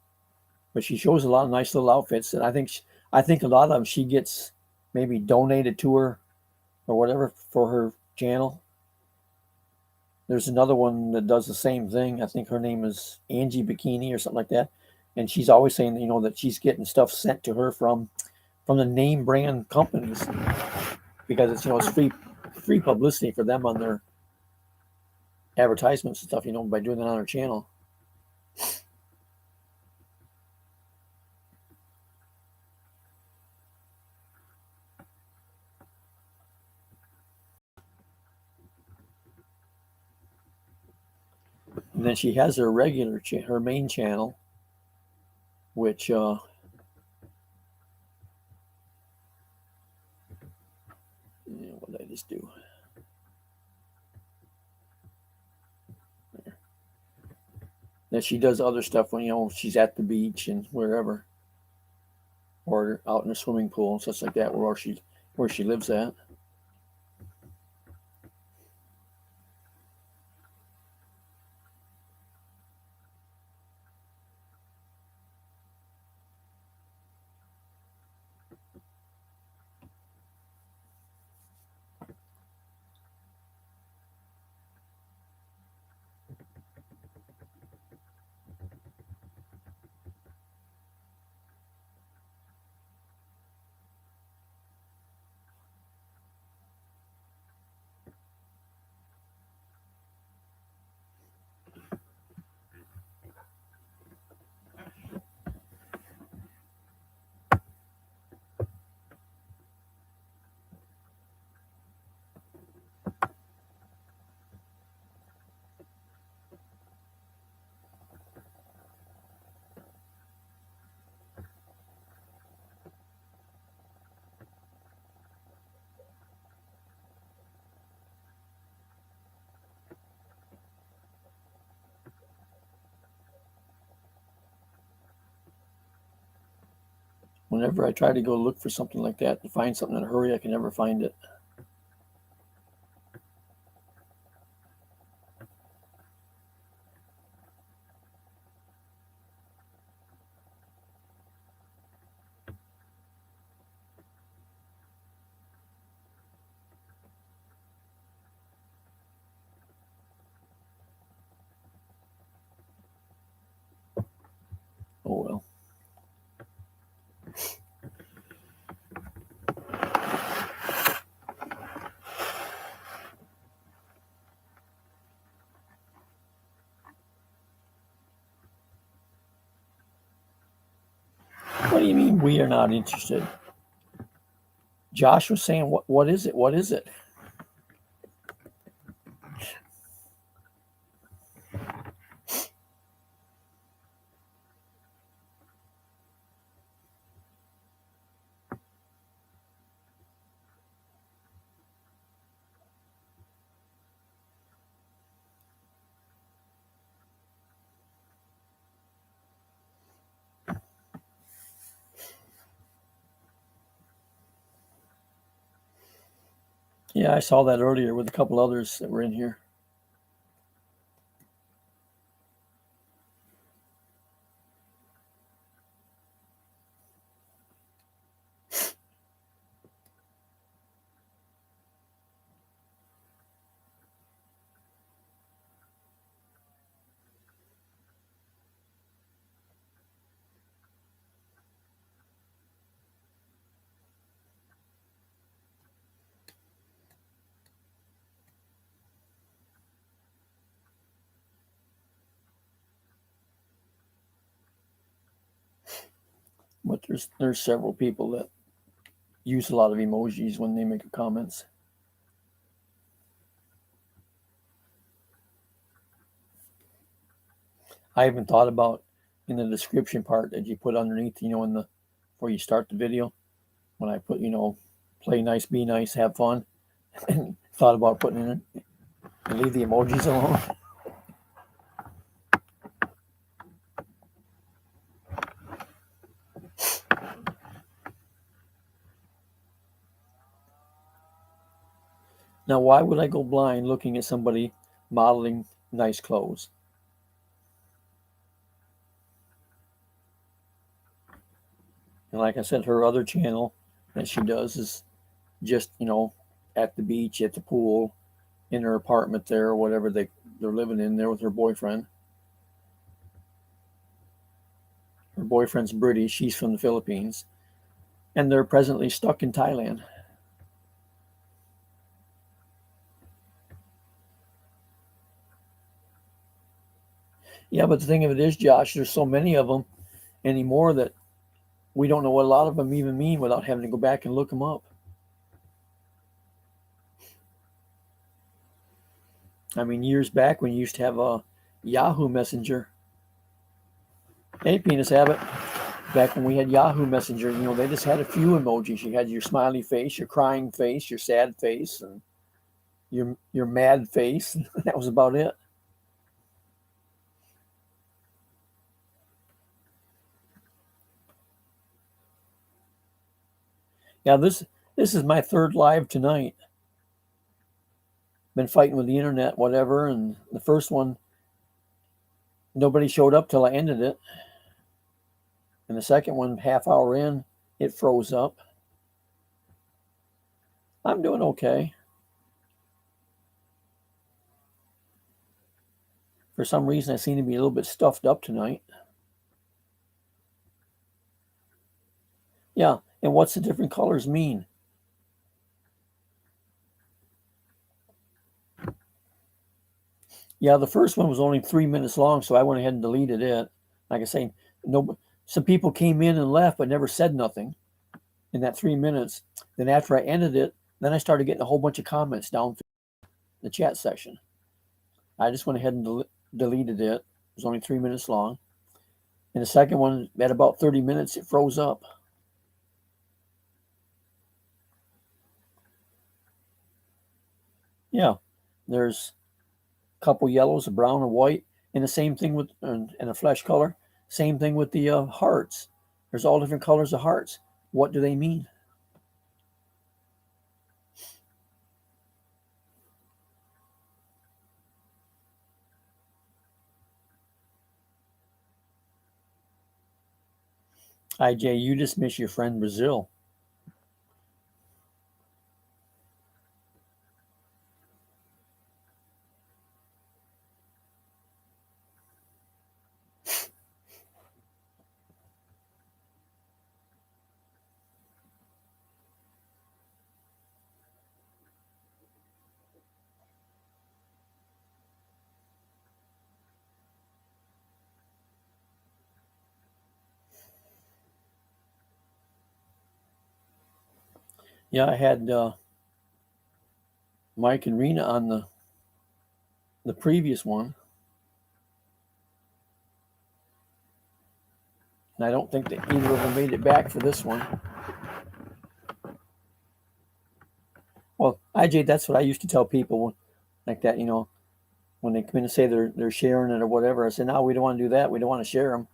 but she shows a lot of nice little outfits. And I think a lot of them she gets maybe donated to her or whatever for her channel. There's another one that does the same thing. I think her name is Angie Bikini or something like that. And she's always saying, that she's getting stuff sent to her from the name brand companies because it's free publicity for them on their advertisements and stuff, by doing that on her channel. And then she has her her main channel, which what did I just do? That she does other stuff when she's at the beach and wherever, or out in a swimming pool and such like that, where she lives at. Whenever I try to go look for something like that to find something in a hurry, I can never find it. Oh well. What do you mean we are not interested? Josh was saying, what is it? What is it? Yeah, I saw that earlier with a couple others that were in here. But there's several people that use a lot of emojis when they make comments. I even thought about in the description part that you put underneath, in the before you start the video, when I put, play nice, be nice, have fun, and thought about putting in it and leave the emojis alone. Now, why would I go blind looking at somebody modeling nice clothes? And like I said, her other channel that she does is just, at the beach, at the pool, in her apartment there, or whatever they're living in there with her boyfriend. Her boyfriend's British, she's from the Philippines, and they're presently stuck in Thailand. Yeah, but the thing of it is, Josh, there's so many of them anymore that we don't know what a lot of them even mean without having to go back and look them up. I mean, years back when you used to have a Yahoo Messenger. Hey, Penis Habit. Back when we had Yahoo Messenger, they just had a few emojis. You had your smiley face, your crying face, your sad face, and your mad face. That was about it. Yeah, this is my third live tonight. Been fighting with the internet, whatever, and the first one nobody showed up till I ended it. And the second one, half hour in, it froze up. I'm doing okay. For some reason, I seem to be a little bit stuffed up tonight. Yeah, and what's the different colors mean? Yeah, the first one was only 3 minutes long, so I went ahead and deleted it. Like I say, no, some people came in and left, but never said nothing in that 3 minutes. Then after I ended it, then I started getting a whole bunch of comments down through the chat section. I just went ahead and deleted it. It was only 3 minutes long. And the second one, at about 30 minutes, it froze up. Yeah, there's a couple yellows, a brown, a white, and the same thing with and a flesh color. Same thing with the hearts. There's all different colors of hearts. What do they mean? IJ, you dismiss your friend Brazil. Yeah, I had Mike and Rena on the previous one, and I don't think that either of them made it back for this one. Well, IJ, that's what I used to tell people like that. When they come in and say they're sharing it or whatever, I say, no, we don't want to do that. We don't want to share them.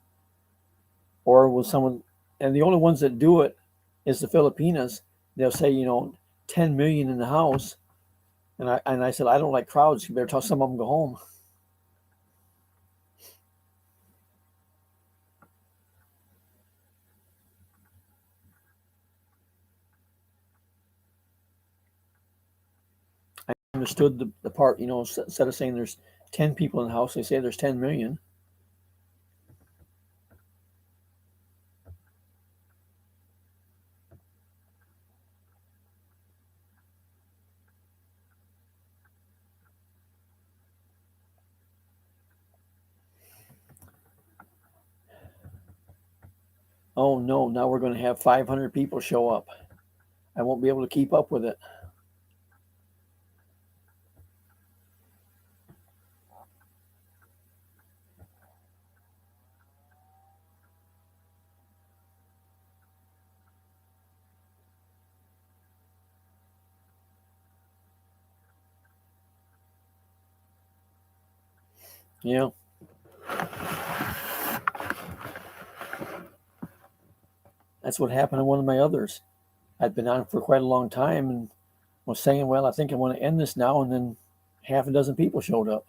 Or will someone, and the only ones that do it is the Filipinas. They'll say, 10 million in the house, and I said I don't like crowds. You better tell some of them go home. I understood the part, instead of saying there's 10 people in the house, they say there's 10 million. Oh no, now we're going to have 500 people show up. I won't be able to keep up with it. Yeah, that's what happened to one of my others. I'd been on for quite a long time and was saying, well, I think I want to end this now. And then half a dozen people showed up.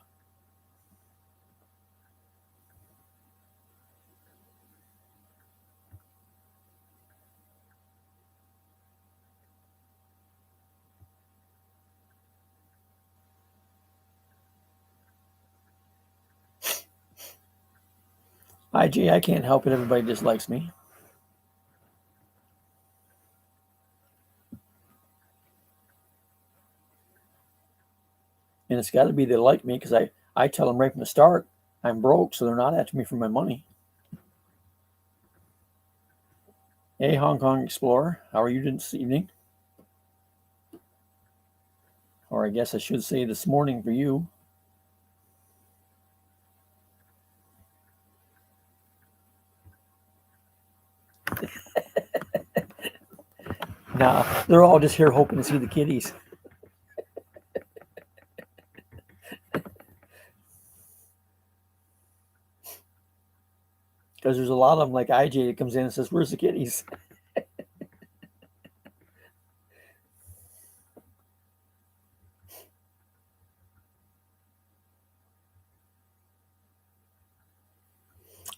IJ, I can't help it. Everybody dislikes me. And it's got to be they like me because I tell them right from the start I'm broke, so they're not after me for my money. Hey, Hong Kong Explorer, how are you this evening? Or I guess I should say this morning for you. Nah, they're all just here hoping to see the kitties. Because there's a lot of them like IJ that comes in and says, "Where's the kitties?"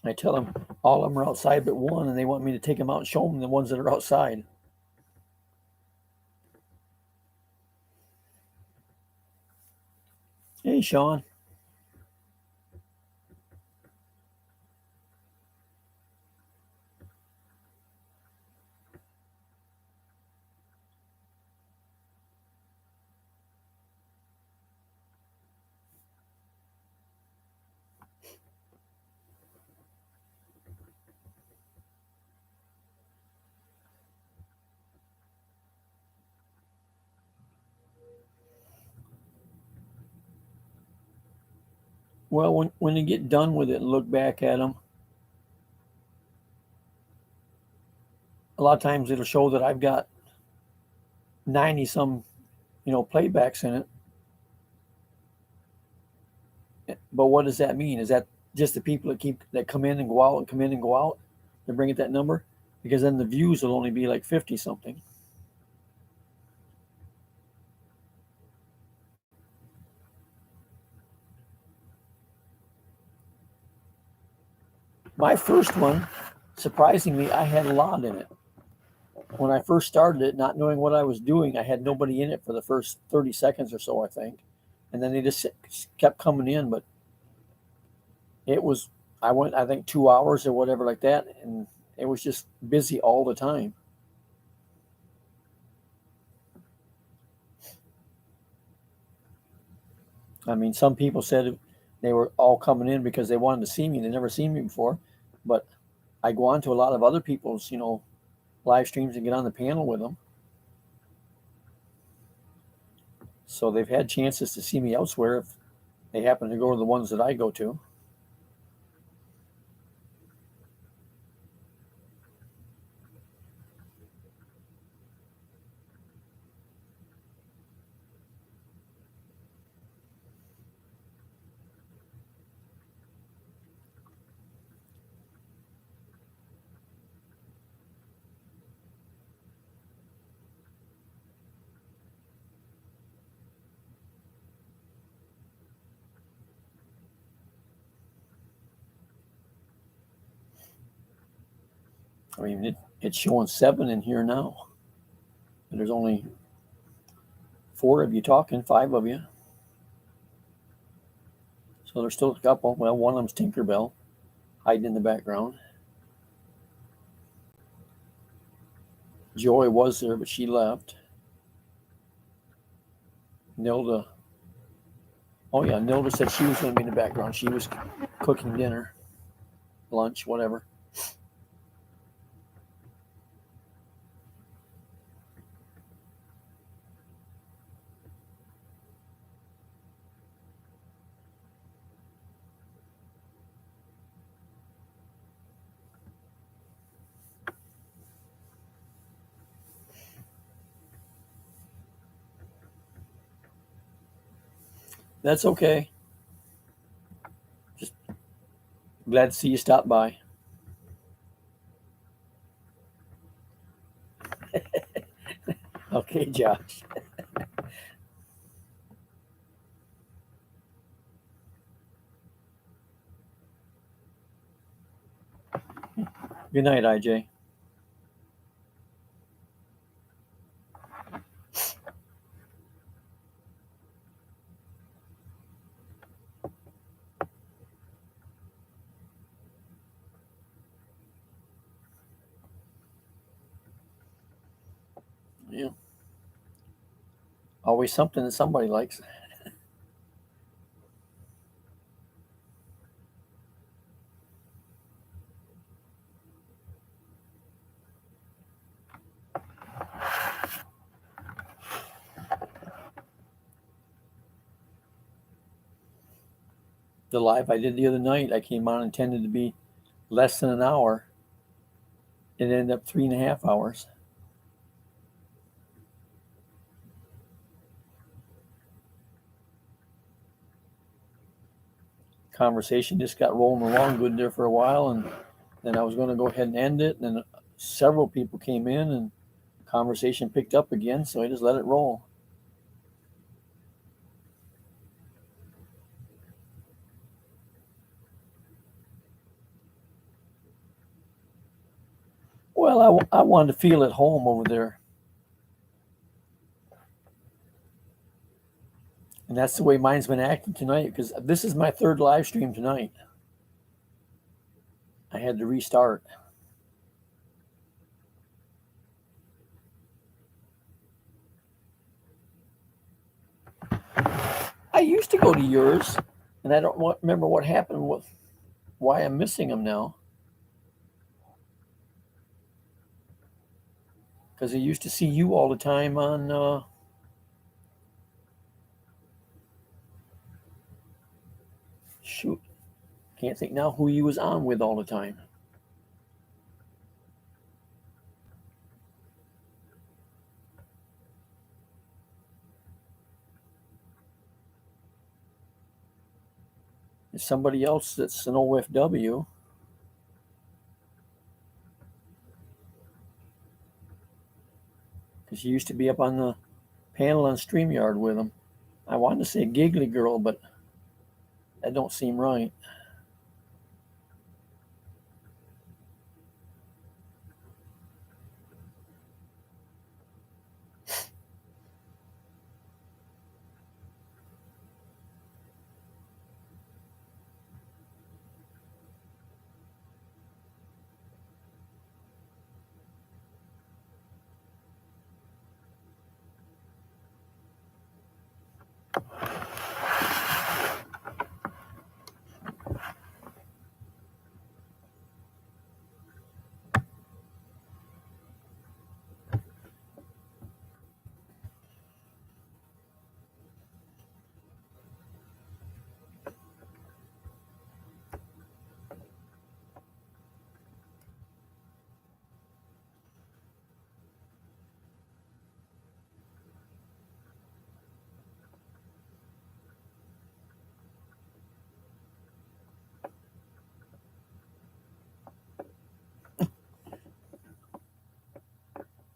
I tell them all of them are outside but one, and they want me to take them out and show them the ones that are outside. Hey, Sean. Well, when you get done with it and look back at them, a lot of times it'll show that I've got 90 some, playbacks in it. But what does that mean? Is that just the people that come in and go out and come in and go out? They bring it that number. because then the views will only be like 50 something. My first one, surprisingly, I had a lot in it. When I first started it, not knowing what I was doing, I had nobody in it for the first 30 seconds or so, I think. And then they just kept coming in. But it was, I went, I think, 2 hours or whatever like that. And it was just busy all the time. I mean, some people said they were all coming in because they wanted to see me. They never seen me before. But I go on to a lot of other people's, live streams and get on the panel with them. So they've had chances to see me elsewhere if they happen to go to the ones that I go to. I mean, it's showing 7 in here now. And there's only 4 of you talking, 5 of you. So there's still a couple. Well, one of them's Tinkerbell hiding in the background. Joy was there, but she left. Nilda. Oh, yeah, Nilda said she was going to be in the background. She was cooking dinner, lunch, whatever. That's okay. Just glad to see you stop by. Okay, Josh. Good night, IJ. Yeah. Always something that somebody likes. The live I did the other night, I came on intended to be less than an hour. It ended up 3.5 hours. Conversation just got rolling along good there for a while, and then I was going to go ahead and end it. And then several people came in, and conversation picked up again, so I just let it roll. Well, I wanted to feel at home over there, and that's the way mine's been acting tonight. Because this is my third live stream tonight. I had to restart. I used to go to yours, and I don't remember what happened with why I'm missing them now. Because I used to see you all the time on. Shoot, can't think now who you was on with all the time. It's somebody else that's an OFW. because she used to be up on the panel on StreamYard with him. I wanted to say Giggly Girl, but that don't seem right.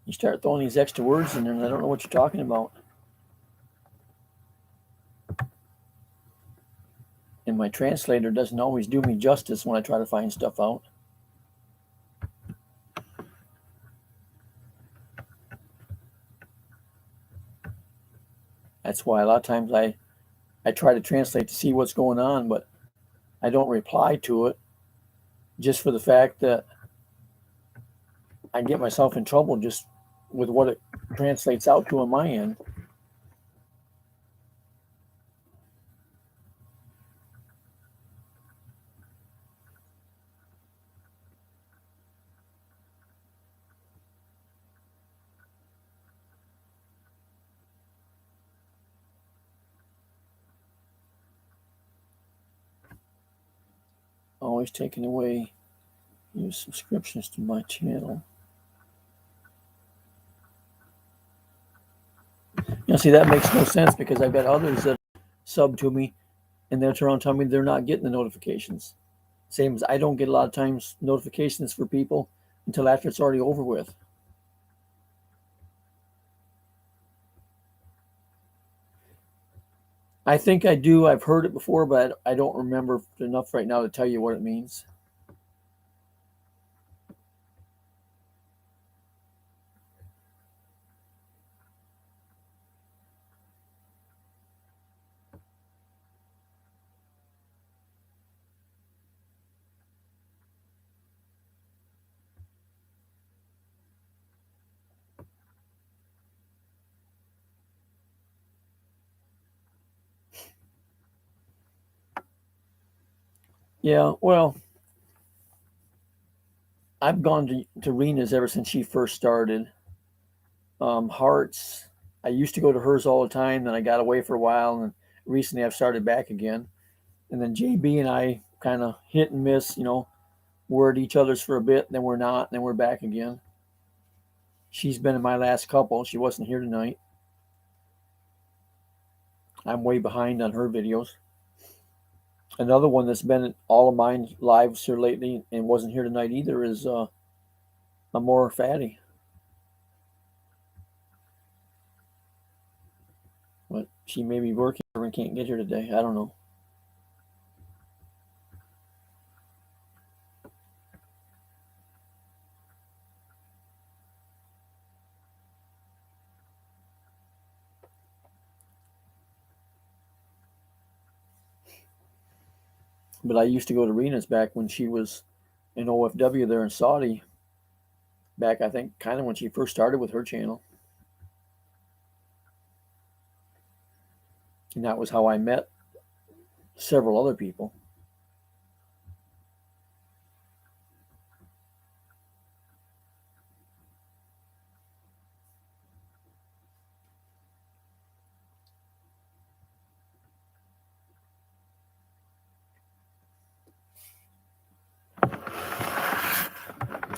You start throwing these extra words in there, and I don't know what you're talking about. And my translator doesn't always do me justice when I try to find stuff out. That's why a lot of times I try to translate to see what's going on, but I don't reply to it just for the fact that I get myself in trouble just with what it translates out to on my end. Always taking away your subscriptions to my channel. See, that makes no sense because I've got others that sub to me and they're trying to tell me they're not getting the notifications. Same as I don't get a lot of times notifications for people until after it's already over with. I think I do. I've heard it before, but I don't remember enough right now to tell you what it means. Yeah, well, I've gone to Rena's ever since she first started. Hearts, I used to go to hers all the time, then I got away for a while, and recently I've started back again. And then JB and I kind of hit and miss, we're at each other's for a bit, then we're not, then we're back again. She's been in my last couple. She wasn't here tonight. I'm way behind on her videos. Another one that's been at all of mine lives here lately and wasn't here tonight either is Amore Fatty. But she may be working and can't get here today. I don't know. But I used to go to Rena's back when she was in OFW there in Saudi. Back, I think, kind of when she first started with her channel. And that was how I met several other people.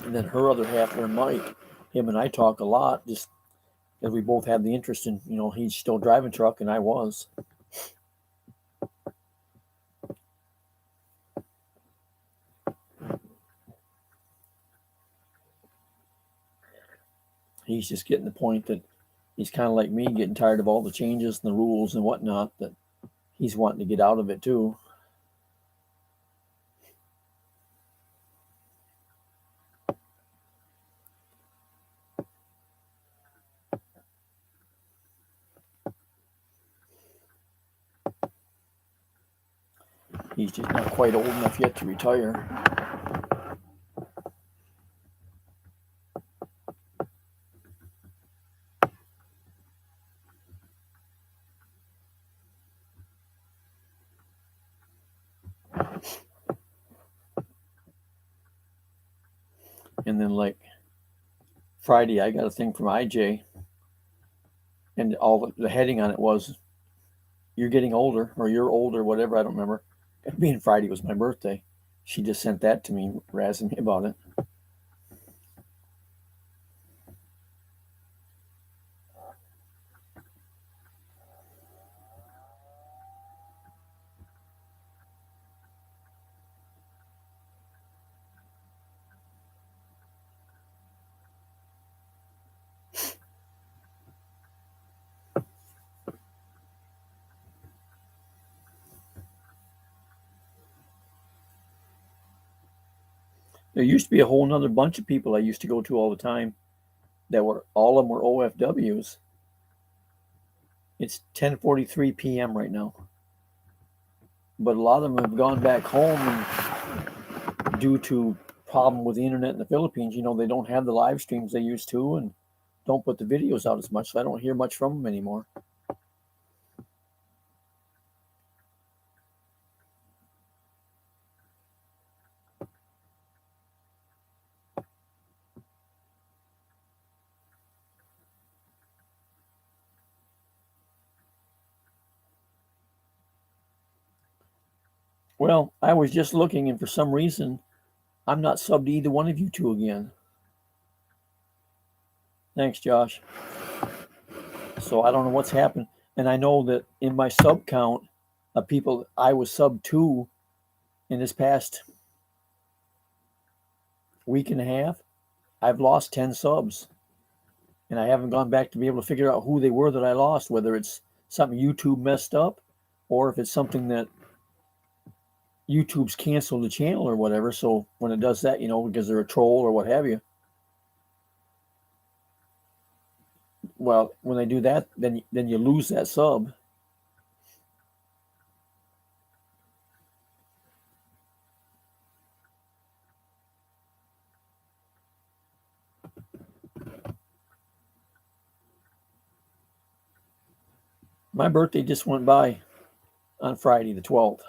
And then her other half there, Mike, him and I talk a lot just because we both have the interest in, he's still driving truck and I was. he's just getting the point that he's kind of like me, getting tired of all the changes and the rules and whatnot, that he's wanting to get out of it too. He's just not quite old enough yet to retire. And then, like Friday, I got a thing from IJ, and all the heading on it was "You're getting older" or "You're older," whatever. I don't remember. Being Friday was my birthday, she just sent that to me, razzing me about it. There used to be a whole nother bunch of people I used to go to all the time that were all of them were OFWs. It's 10:43 p.m. right now, but a lot of them have gone back home, and due to problem with the internet in the Philippines, they don't have the live streams they used to, and don't put the videos out as much. So I don't hear much from them anymore. Well, I was just looking, and for some reason, I'm not subbed to either one of you two again. Thanks, Josh. So I don't know what's happened. And I know that in my sub count of people I was sub to in this past week and a half, I've lost 10 subs. And I haven't gone back to be able to figure out who they were that I lost, whether it's something YouTube messed up or if it's something that YouTube's canceled the channel or whatever. So when it does that, because they're a troll or what have you, well, when they do that, then you lose that sub. My birthday just went by on Friday the 12th.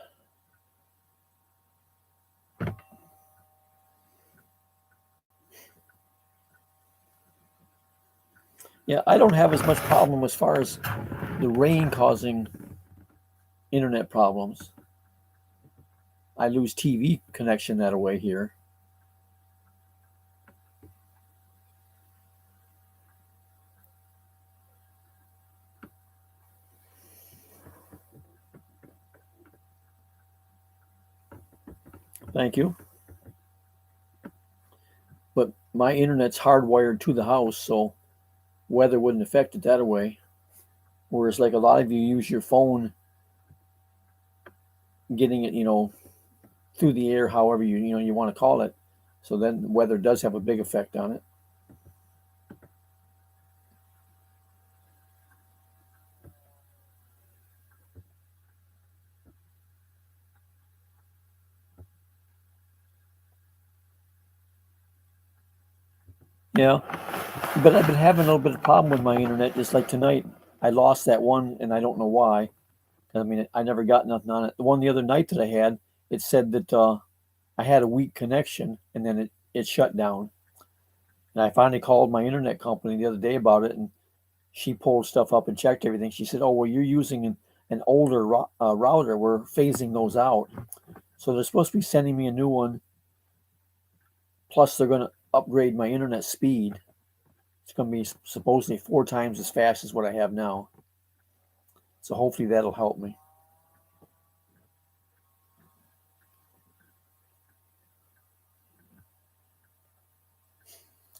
Yeah, I don't have as much problem as far as the rain causing internet problems. I lose TV connection that way here. Thank you. But my internet's hardwired to the house, so weather wouldn't affect it that way. Whereas, like a lot of you use your phone, getting it, through the air, however you want to call it. So then weather does have a big effect on it. Yeah, but I've been having a little bit of problem with my internet. Just like tonight, I lost that one, and I don't know why. I mean, I never got nothing on it. The one the other night that I had, it said that I had a weak connection, and then it shut down. And I finally called my internet company the other day about it, and she pulled stuff up and checked everything. She said, "Oh, well, you're using an older router. We're phasing those out, so they're supposed to be sending me a new one. Plus, they're going to upgrade my internet speed. It's going to be supposedly 4 times as fast as what I have now. So hopefully that'll help me."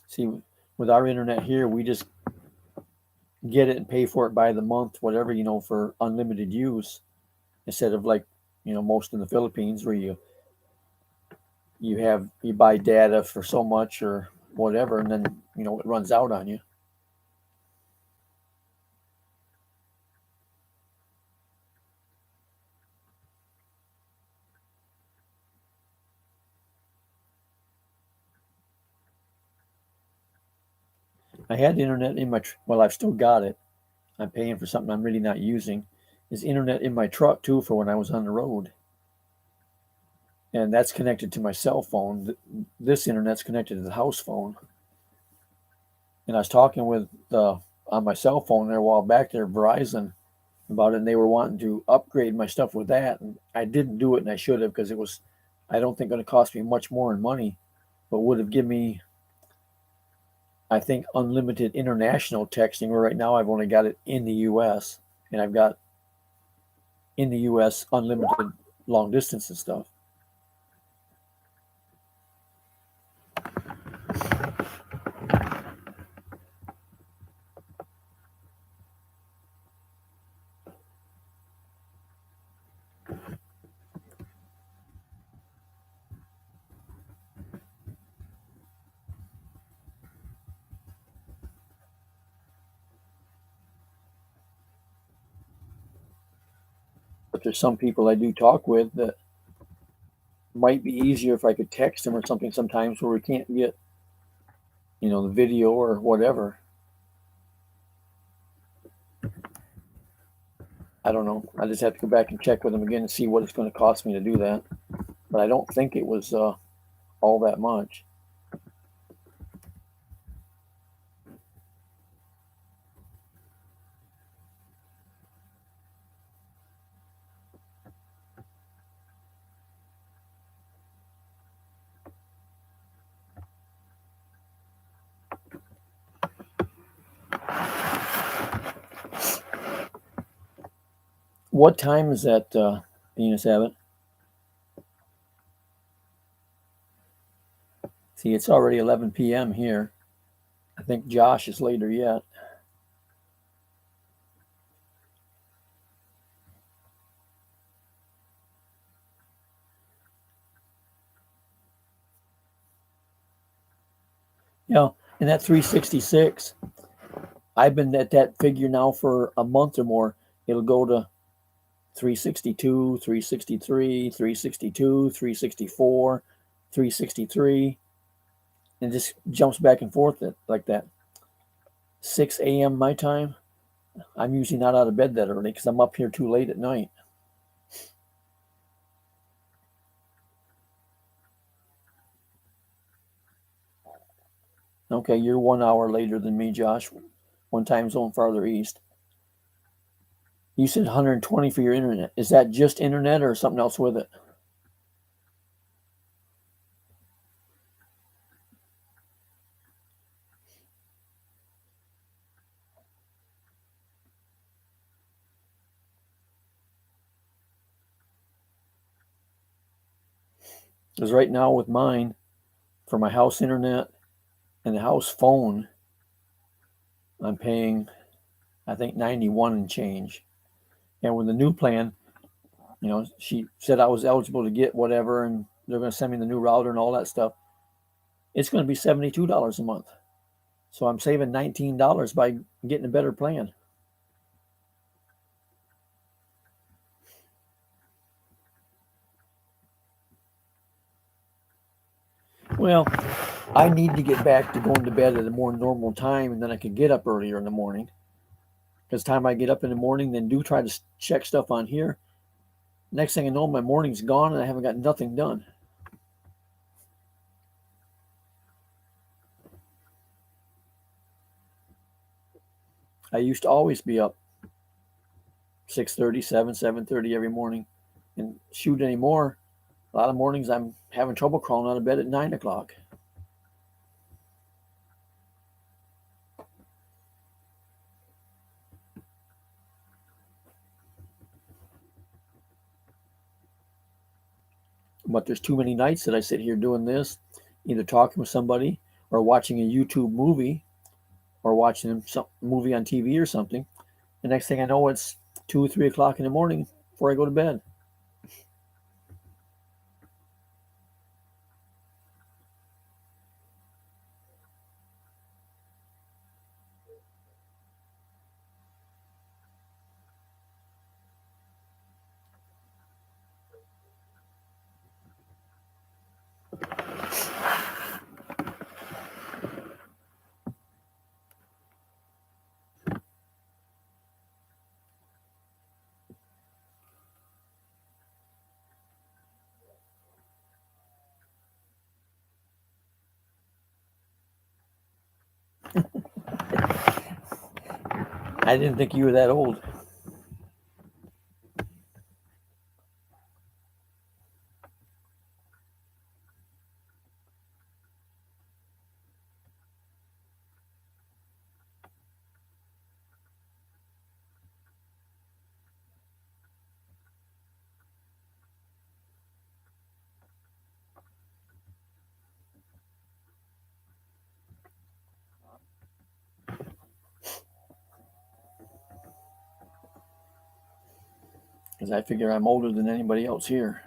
See, with our internet here, we just get it and pay for it by the month, whatever, for unlimited use, instead of like, most in the Philippines where you buy data for so much or whatever, and then it runs out on you. I had internet in my well, I've still got it. I'm paying for something I'm really not using. Is internet in my truck too for when I was on the road, and that's connected to my cell phone. This internet's connected to the house phone, and I was talking with on my cell phone there a while back there, Verizon, about it, and they were wanting to upgrade my stuff with that, and I didn't do it, and I should have because it was, I don't think, going to cost me much more in money, but would have given me, I think, unlimited international texting. Where right now I've only got it in the U.S. and I've got in the U.S. unlimited long distance and stuff. But there's some people I do talk with that might be easier if I could text them or something sometimes where we can't get, the video or whatever. I don't know. I just have to go back and check with them again and see what it's going to cost me to do that. But I don't think it was all that much. What time is that, Venus Abbott? See, it's already 11 p.m. here. I think Josh is later yet. Yeah, and that 366, I've been at that figure now for a month or more. It'll go to 362, 363, 362, 364, 363, and just jumps back and forth like that. 6 a.m. my time, I'm usually not out of bed that early because I'm up here too late at night. Okay, you're 1 hour later than me, Josh. One time zone farther east. You said 120 for your internet. Is that just internet or something else with it? Because right now with mine, for my house internet and the house phone, I'm paying, I think, 91 and change. And with the new plan, she said I was eligible to get whatever, and they're going to send me the new router and all that stuff. It's going to be $72 a month. So I'm saving $19 by getting a better plan. Well, I need to get back to going to bed at a more normal time, and then I could get up earlier in the morning. Because time I get up in the morning, then do try to check stuff on here. Next thing I know, my morning's gone and I haven't got nothing done. I used to always be up 6:30, 7:30 every morning, and shoot anymore. A lot of mornings I'm having trouble crawling out of bed at 9 o'clock. But there's too many nights that I sit here doing this, either talking with somebody or watching a YouTube movie or watching some movie on TV or something. The next thing I know, it's 2, 3 o'clock in the morning before I go to bed. I didn't think you were that old. Because I figure I'm older than anybody else here.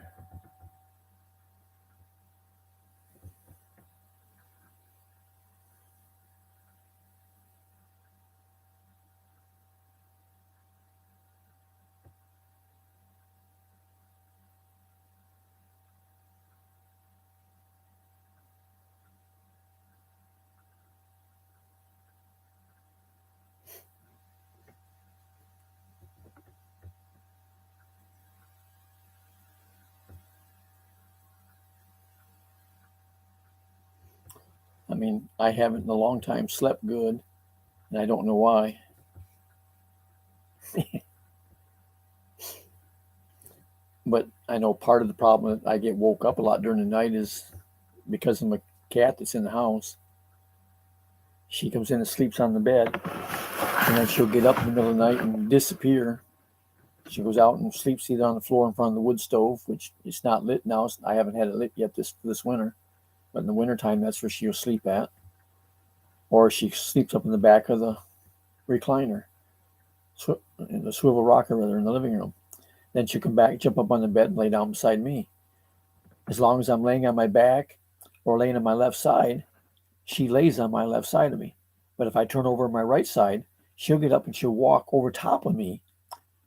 I mean, I haven't in a long time slept good, and I don't know why. But I know part of the problem that I get woke up a lot during the night is because of my cat that's in the house. She comes in and sleeps on the bed, and then she'll get up in the middle of the night and disappear. She goes out and sleeps either on the floor in front of the wood stove, which it's not lit now. I haven't had it lit yet this winter, but in the wintertime, that's where she'll sleep at. Or she sleeps up in the back of the recliner, in the swivel rocker rather, in the living room. Then she'll come back, jump up on the bed, and lay down beside me. As long as I'm laying on my back or laying on my left side, she lays on my left side of me. But if I turn over on my right side, she'll get up and she'll walk over top of me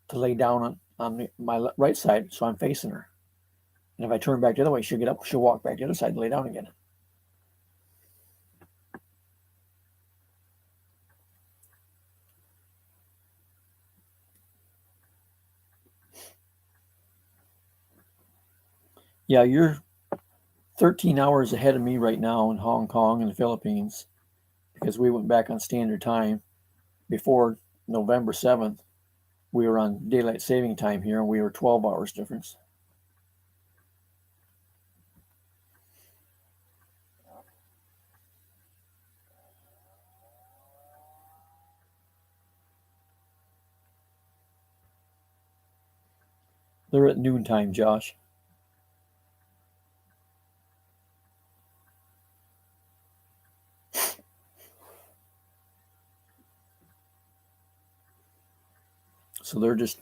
to lay down on my right side, so I'm facing her. And if I turn back the other way, she'll get up, she'll walk back the other side and lay down again. Yeah, you're 13 hours ahead of me right now in Hong Kong and the Philippines because we went back on standard time before November 7th. We were on daylight saving time here and we were 12 hours difference. They're at noontime, Josh. So they're just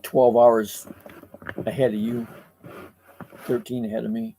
12 hours ahead of you, 13 ahead of me.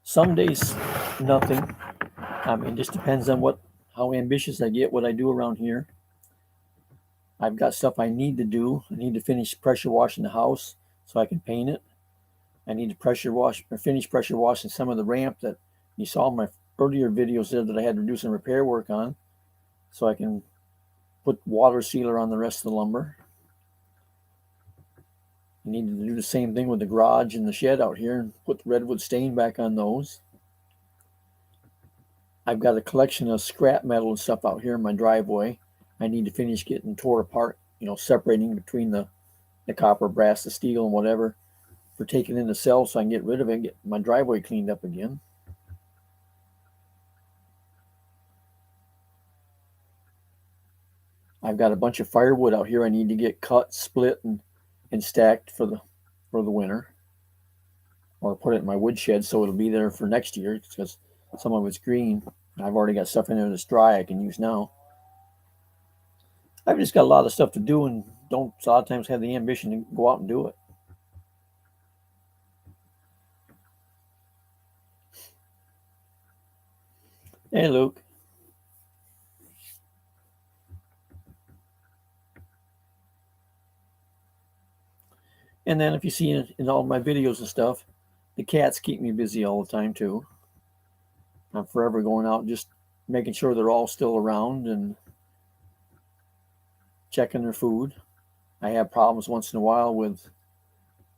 Some days, nothing. I mean, it just depends on how ambitious I get, what I do around here. I've got stuff I need to do. I need to finish pressure washing the house so I can paint it. I need to pressure wash or finish pressure washing some of the ramp that you saw in my earlier videos there that I had to do some repair work on so I can put water sealer on the rest of the lumber. I need to do the same thing with the garage and the shed out here and put the redwood stain back on those. I've got a collection of scrap metal and stuff out here in my driveway. I need to finish getting tore apart, separating between the the copper, brass, the steel, and whatever for taking in the cell so I can get rid of it and get my driveway cleaned up again. I've got a bunch of firewood out here I need to get cut, split, and stacked for the winter, or put it in my woodshed so it'll be there for next year because some of it's green. I've already got stuff in there that's dry I can use now. I've just got a lot of stuff to do and don't a lot of times have the ambition to go out and do it. Hey, Luke. And then if you see in all my videos and stuff, the cats keep me busy all the time too. I'm forever going out just making sure they're all still around and checking their food. I have problems once in a while with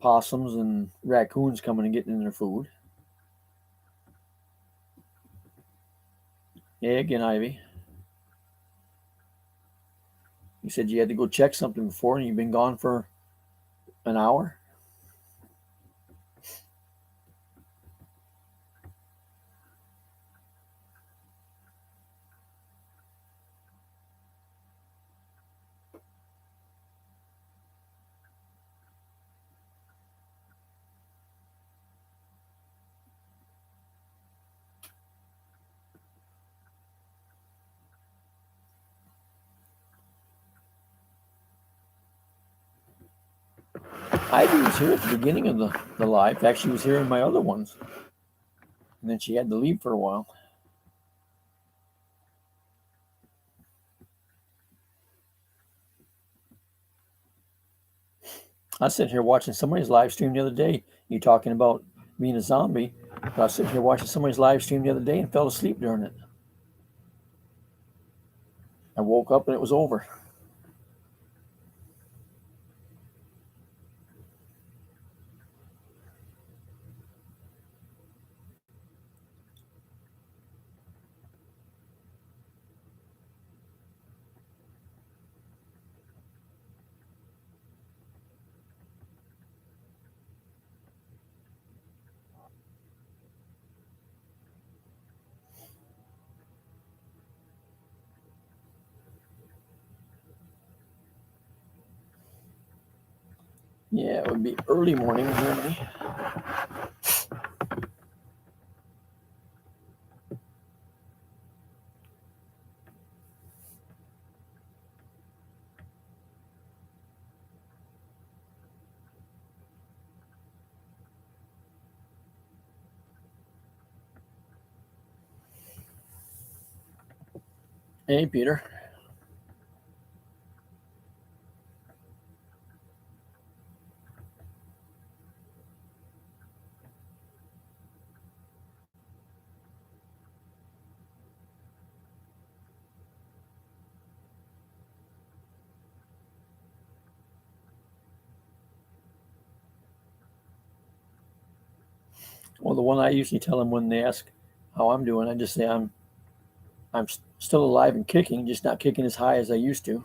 possums and raccoons coming and getting in their food. Yeah, again, Ivy. You said you had to go check something before and you've been gone for an hour? Ivy was here at the beginning of the live. In fact, she was here in my other ones. And then she had to leave for a while. I was sitting here watching somebody's live stream the other day. You talking about being a zombie. But I was sitting here watching somebody's live stream the other day and fell asleep during it. I woke up and it was over. Yeah, it would be early morning in Germany. Hey, Peter. Well, the one I usually tell them when they ask how I'm doing, I just say I'm still alive and kicking, just not kicking as high as I used to.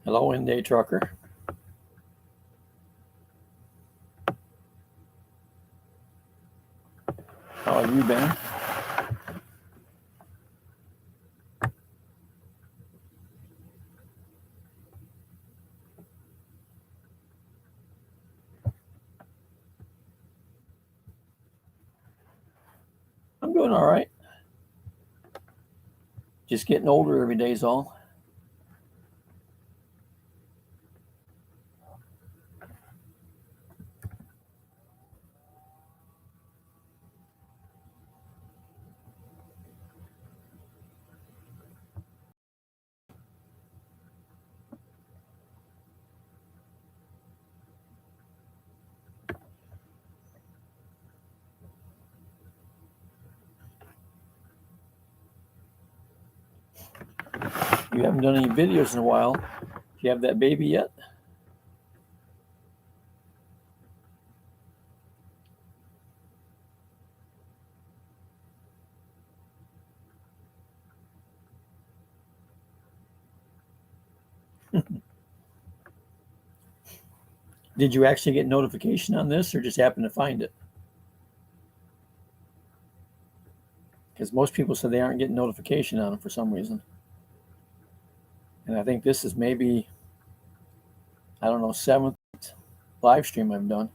Hello, in-day trucker. How have you been? I'm doing all right. Just getting older every day is all. You haven't done any videos in a while. Do you have that baby yet? Did you actually get notification on this or just happen to find it? Because most people said they aren't getting notification on them for some reason. And I think this is maybe, I don't know, seventh live stream I've done.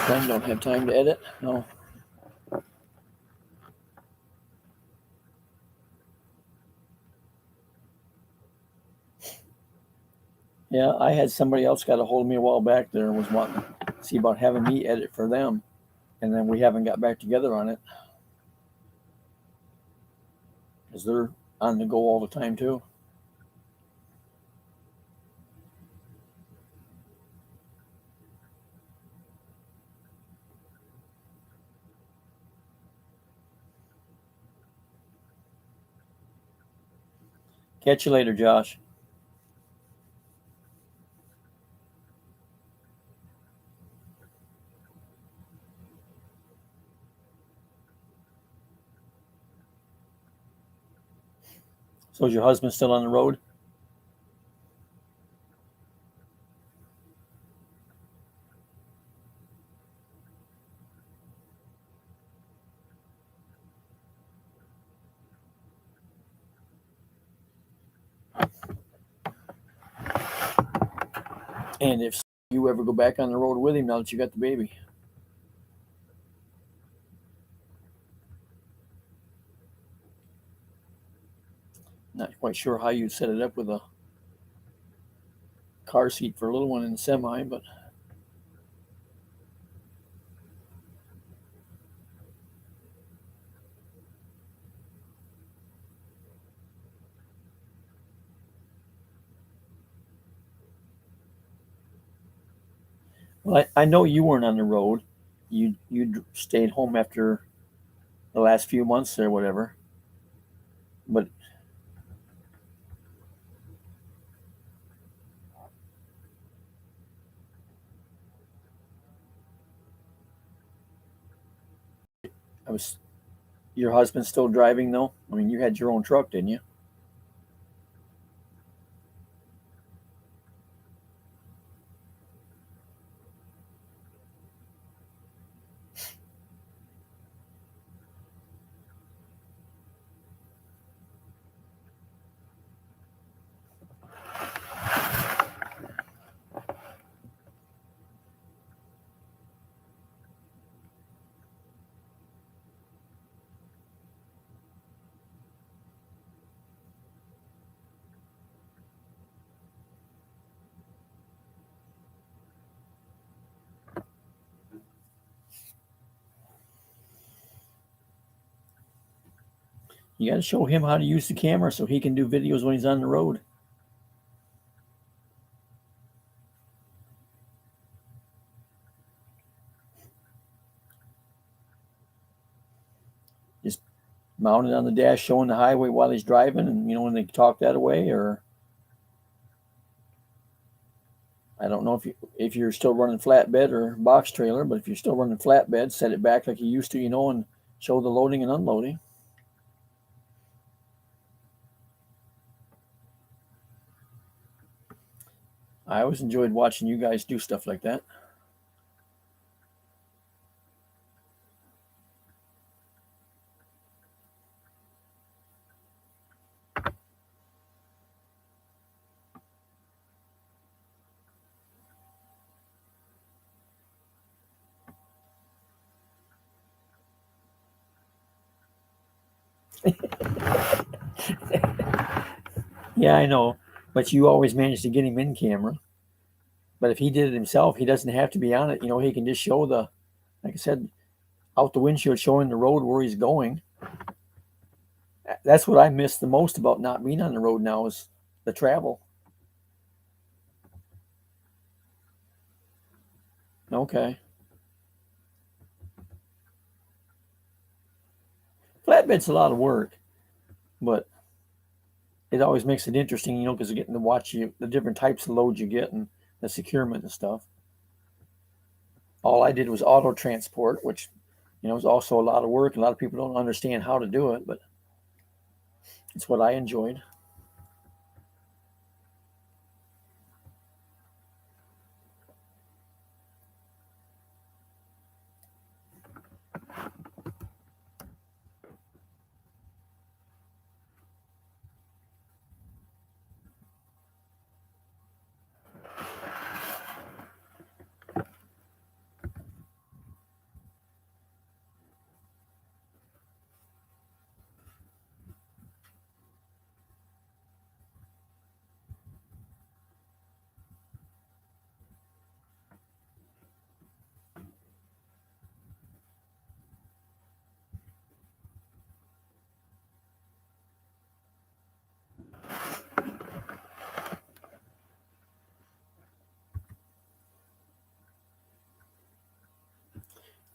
Some don't have time to edit. No. Yeah, I had somebody else got a hold of me a while back there and was wanting to see about having me edit for them. And then we haven't got back together on it. Because they're on the go all the time too. Catch you later, Josh. So is your husband still on the road? And if you ever go back on the road with him now that you got the baby? Not quite sure how you'd set it up with a car seat for a little one in the semi, but well, I know you weren't on the road. You stayed home after the last few months or whatever. But I was your husband still driving though? I mean, you had your own truck, didn't you? You got to show him how to use the camera so he can do videos when he's on the road. Just mount it on the dash, showing the highway while he's driving, and when they talk that away. Or I don't know if you're still running flatbed or box trailer, but if you're still running flatbed, set it back like you used to, and show the loading and unloading. I always enjoyed watching you guys do stuff like that. Yeah, I know, but you always managed to get him in camera. But if he did it himself, he doesn't have to be on it. He can just show like I said, out the windshield, showing the road where he's going. That's what I miss the most about not being on the road now is the travel. Okay. Flatbed's a lot of work, but it always makes it interesting, because you're getting to watch the different types of loads you get and the securement and stuff. All I did was auto transport, which, is also a lot of work. A lot of people don't understand how to do it, but it's what I enjoyed.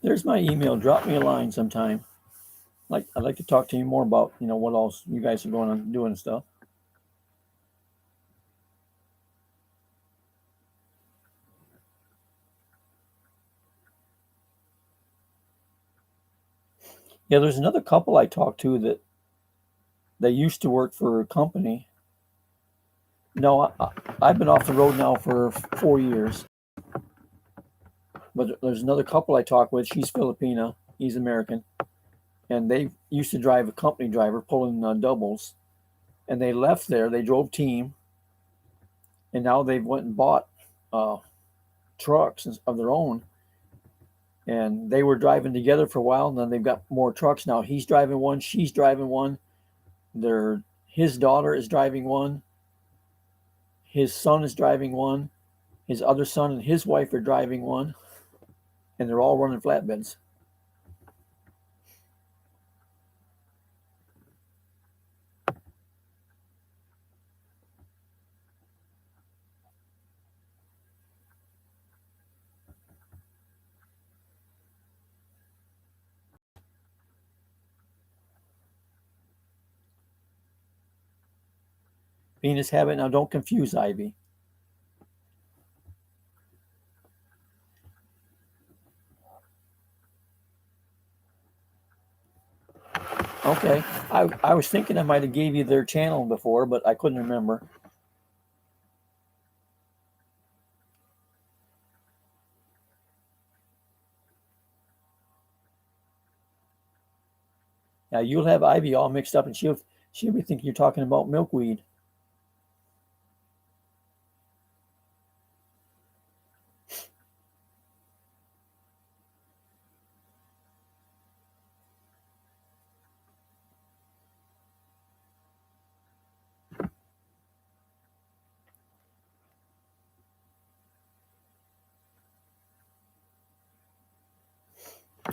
There's my email. Drop me a line sometime. I'd like to talk to you more about what else you guys are going on doing and stuff. Yeah, there's another couple I talked to that they used to work for a company. No, I've been off the road now for 4 years. But there's another couple I talk with. She's Filipina. He's American, and they used to drive a company driver pulling doubles, and they left there. They drove team, and now they've went and bought uh, trucks of their own. And they were driving together for a while, and then they've got more trucks now. He's driving one. She's driving one. His daughter is driving one. His son is driving one. His other son and his wife are driving one, and they're all running flatbeds. Venus habit. Now, don't confuse Ivy. Okay. I was thinking I might have gave you their channel before, but I couldn't remember. Now you'll have Ivy all mixed up, and she'll be thinking you're talking about milkweed.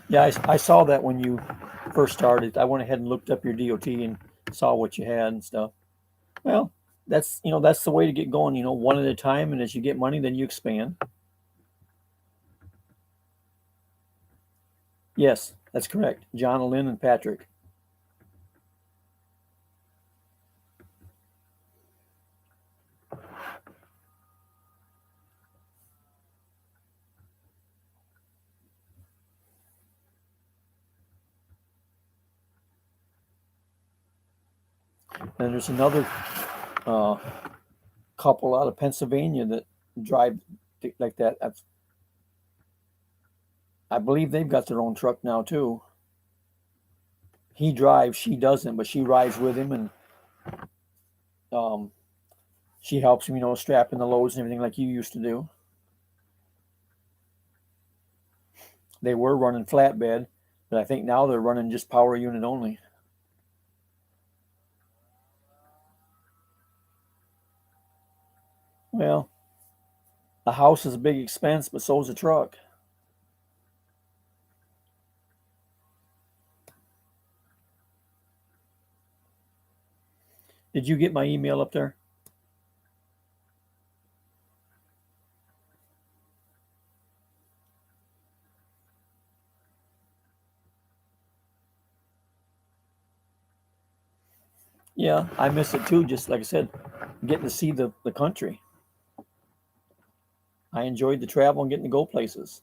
Yeah, I saw that when you first started. I went ahead and looked up your DOT and saw what you had and stuff. Well, that's the way to get going. One at a time, and as you get money, then you expand. Yes, that's correct. John, Lynn, and Patrick. And there's another uh, couple out of Pennsylvania that drive like that. I believe they've got their own truck now too. He drives, she doesn't, but she rides with him, and um, she helps him, strapping the loads and everything like you used to do. They were running flatbed, but I think now they're running just power unit only. Well, A house is a big expense, but so's a truck. Did you get my email up there? Yeah, I miss it too. Just like I said, getting to see the country. I enjoyed the travel and getting to go places.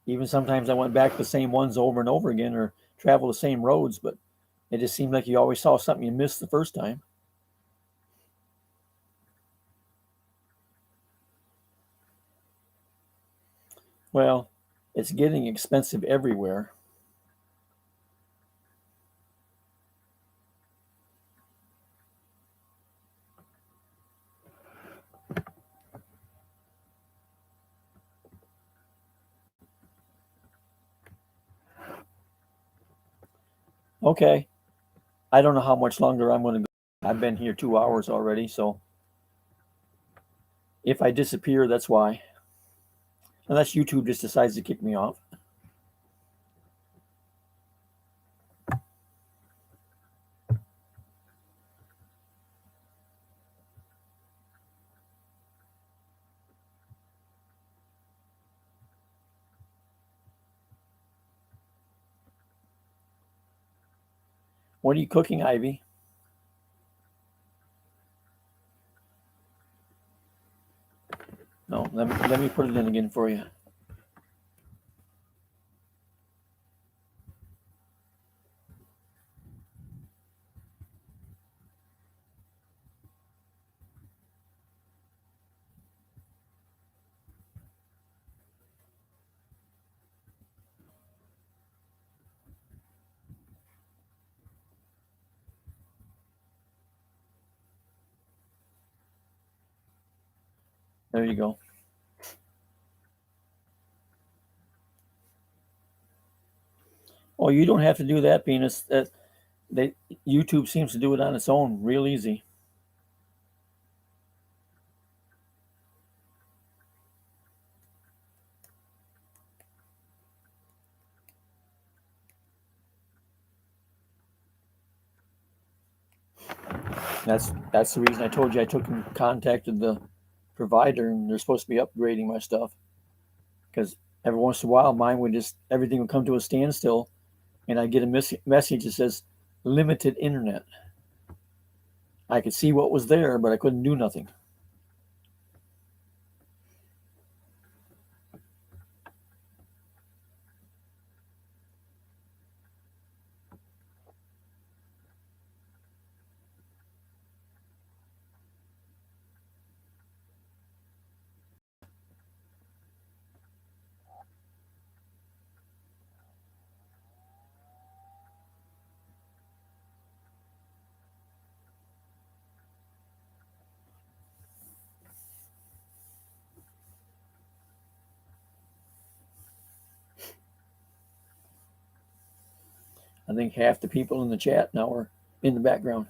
Even sometimes I went back the same ones over and over again or travel the same roads, but it just seemed like you always saw something you missed the first time. Well, it's getting expensive everywhere. Okay, I don't know how much longer I'm going to go. I've been here 2 hours already, so if I disappear, that's why. Unless YouTube just decides to kick me off. What are you cooking, Ivy? No, let me put it in again for you. There you go. Oh, you don't have to do that, Venus. They YouTube seems to do it on its own, real easy. That's the reason I told you I took and contacted the provider, and they're supposed to be upgrading my stuff because every once in a while mine would just everything would come to a standstill, and I get a message that says limited internet. I could see what was there, but I couldn't do nothing. I think half the people in the chat now are in the background.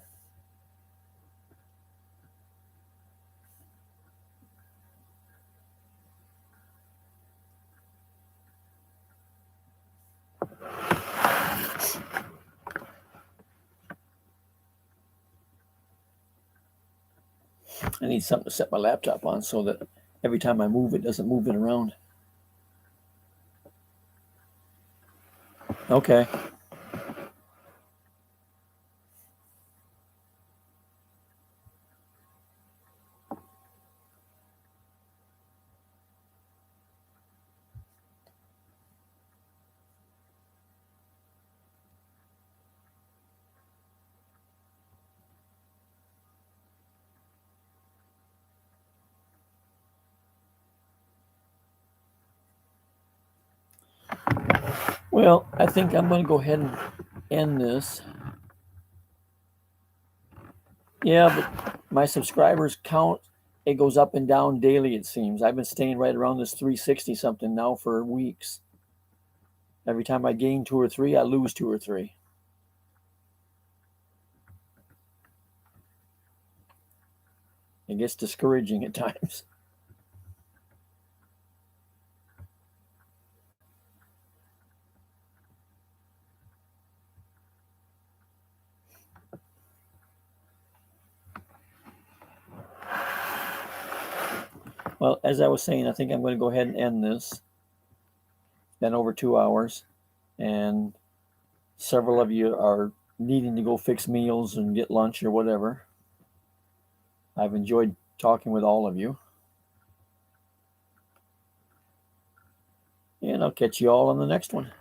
I need something to set my laptop on so that every time I move, it doesn't move it around. Okay. Well, I think I'm going to go ahead and end this. Yeah, but my subscribers count, it goes up and down daily, it seems. I've been staying right around this 360 something now for weeks. Every time I gain two or three, I lose two or three. It gets discouraging at times. Well, as I was saying, I think I'm going to go ahead and end this. Been over 2 hours, and several of you are needing to go fix meals and get lunch or whatever. I've enjoyed talking with all of you, and I'll catch you all on the next one.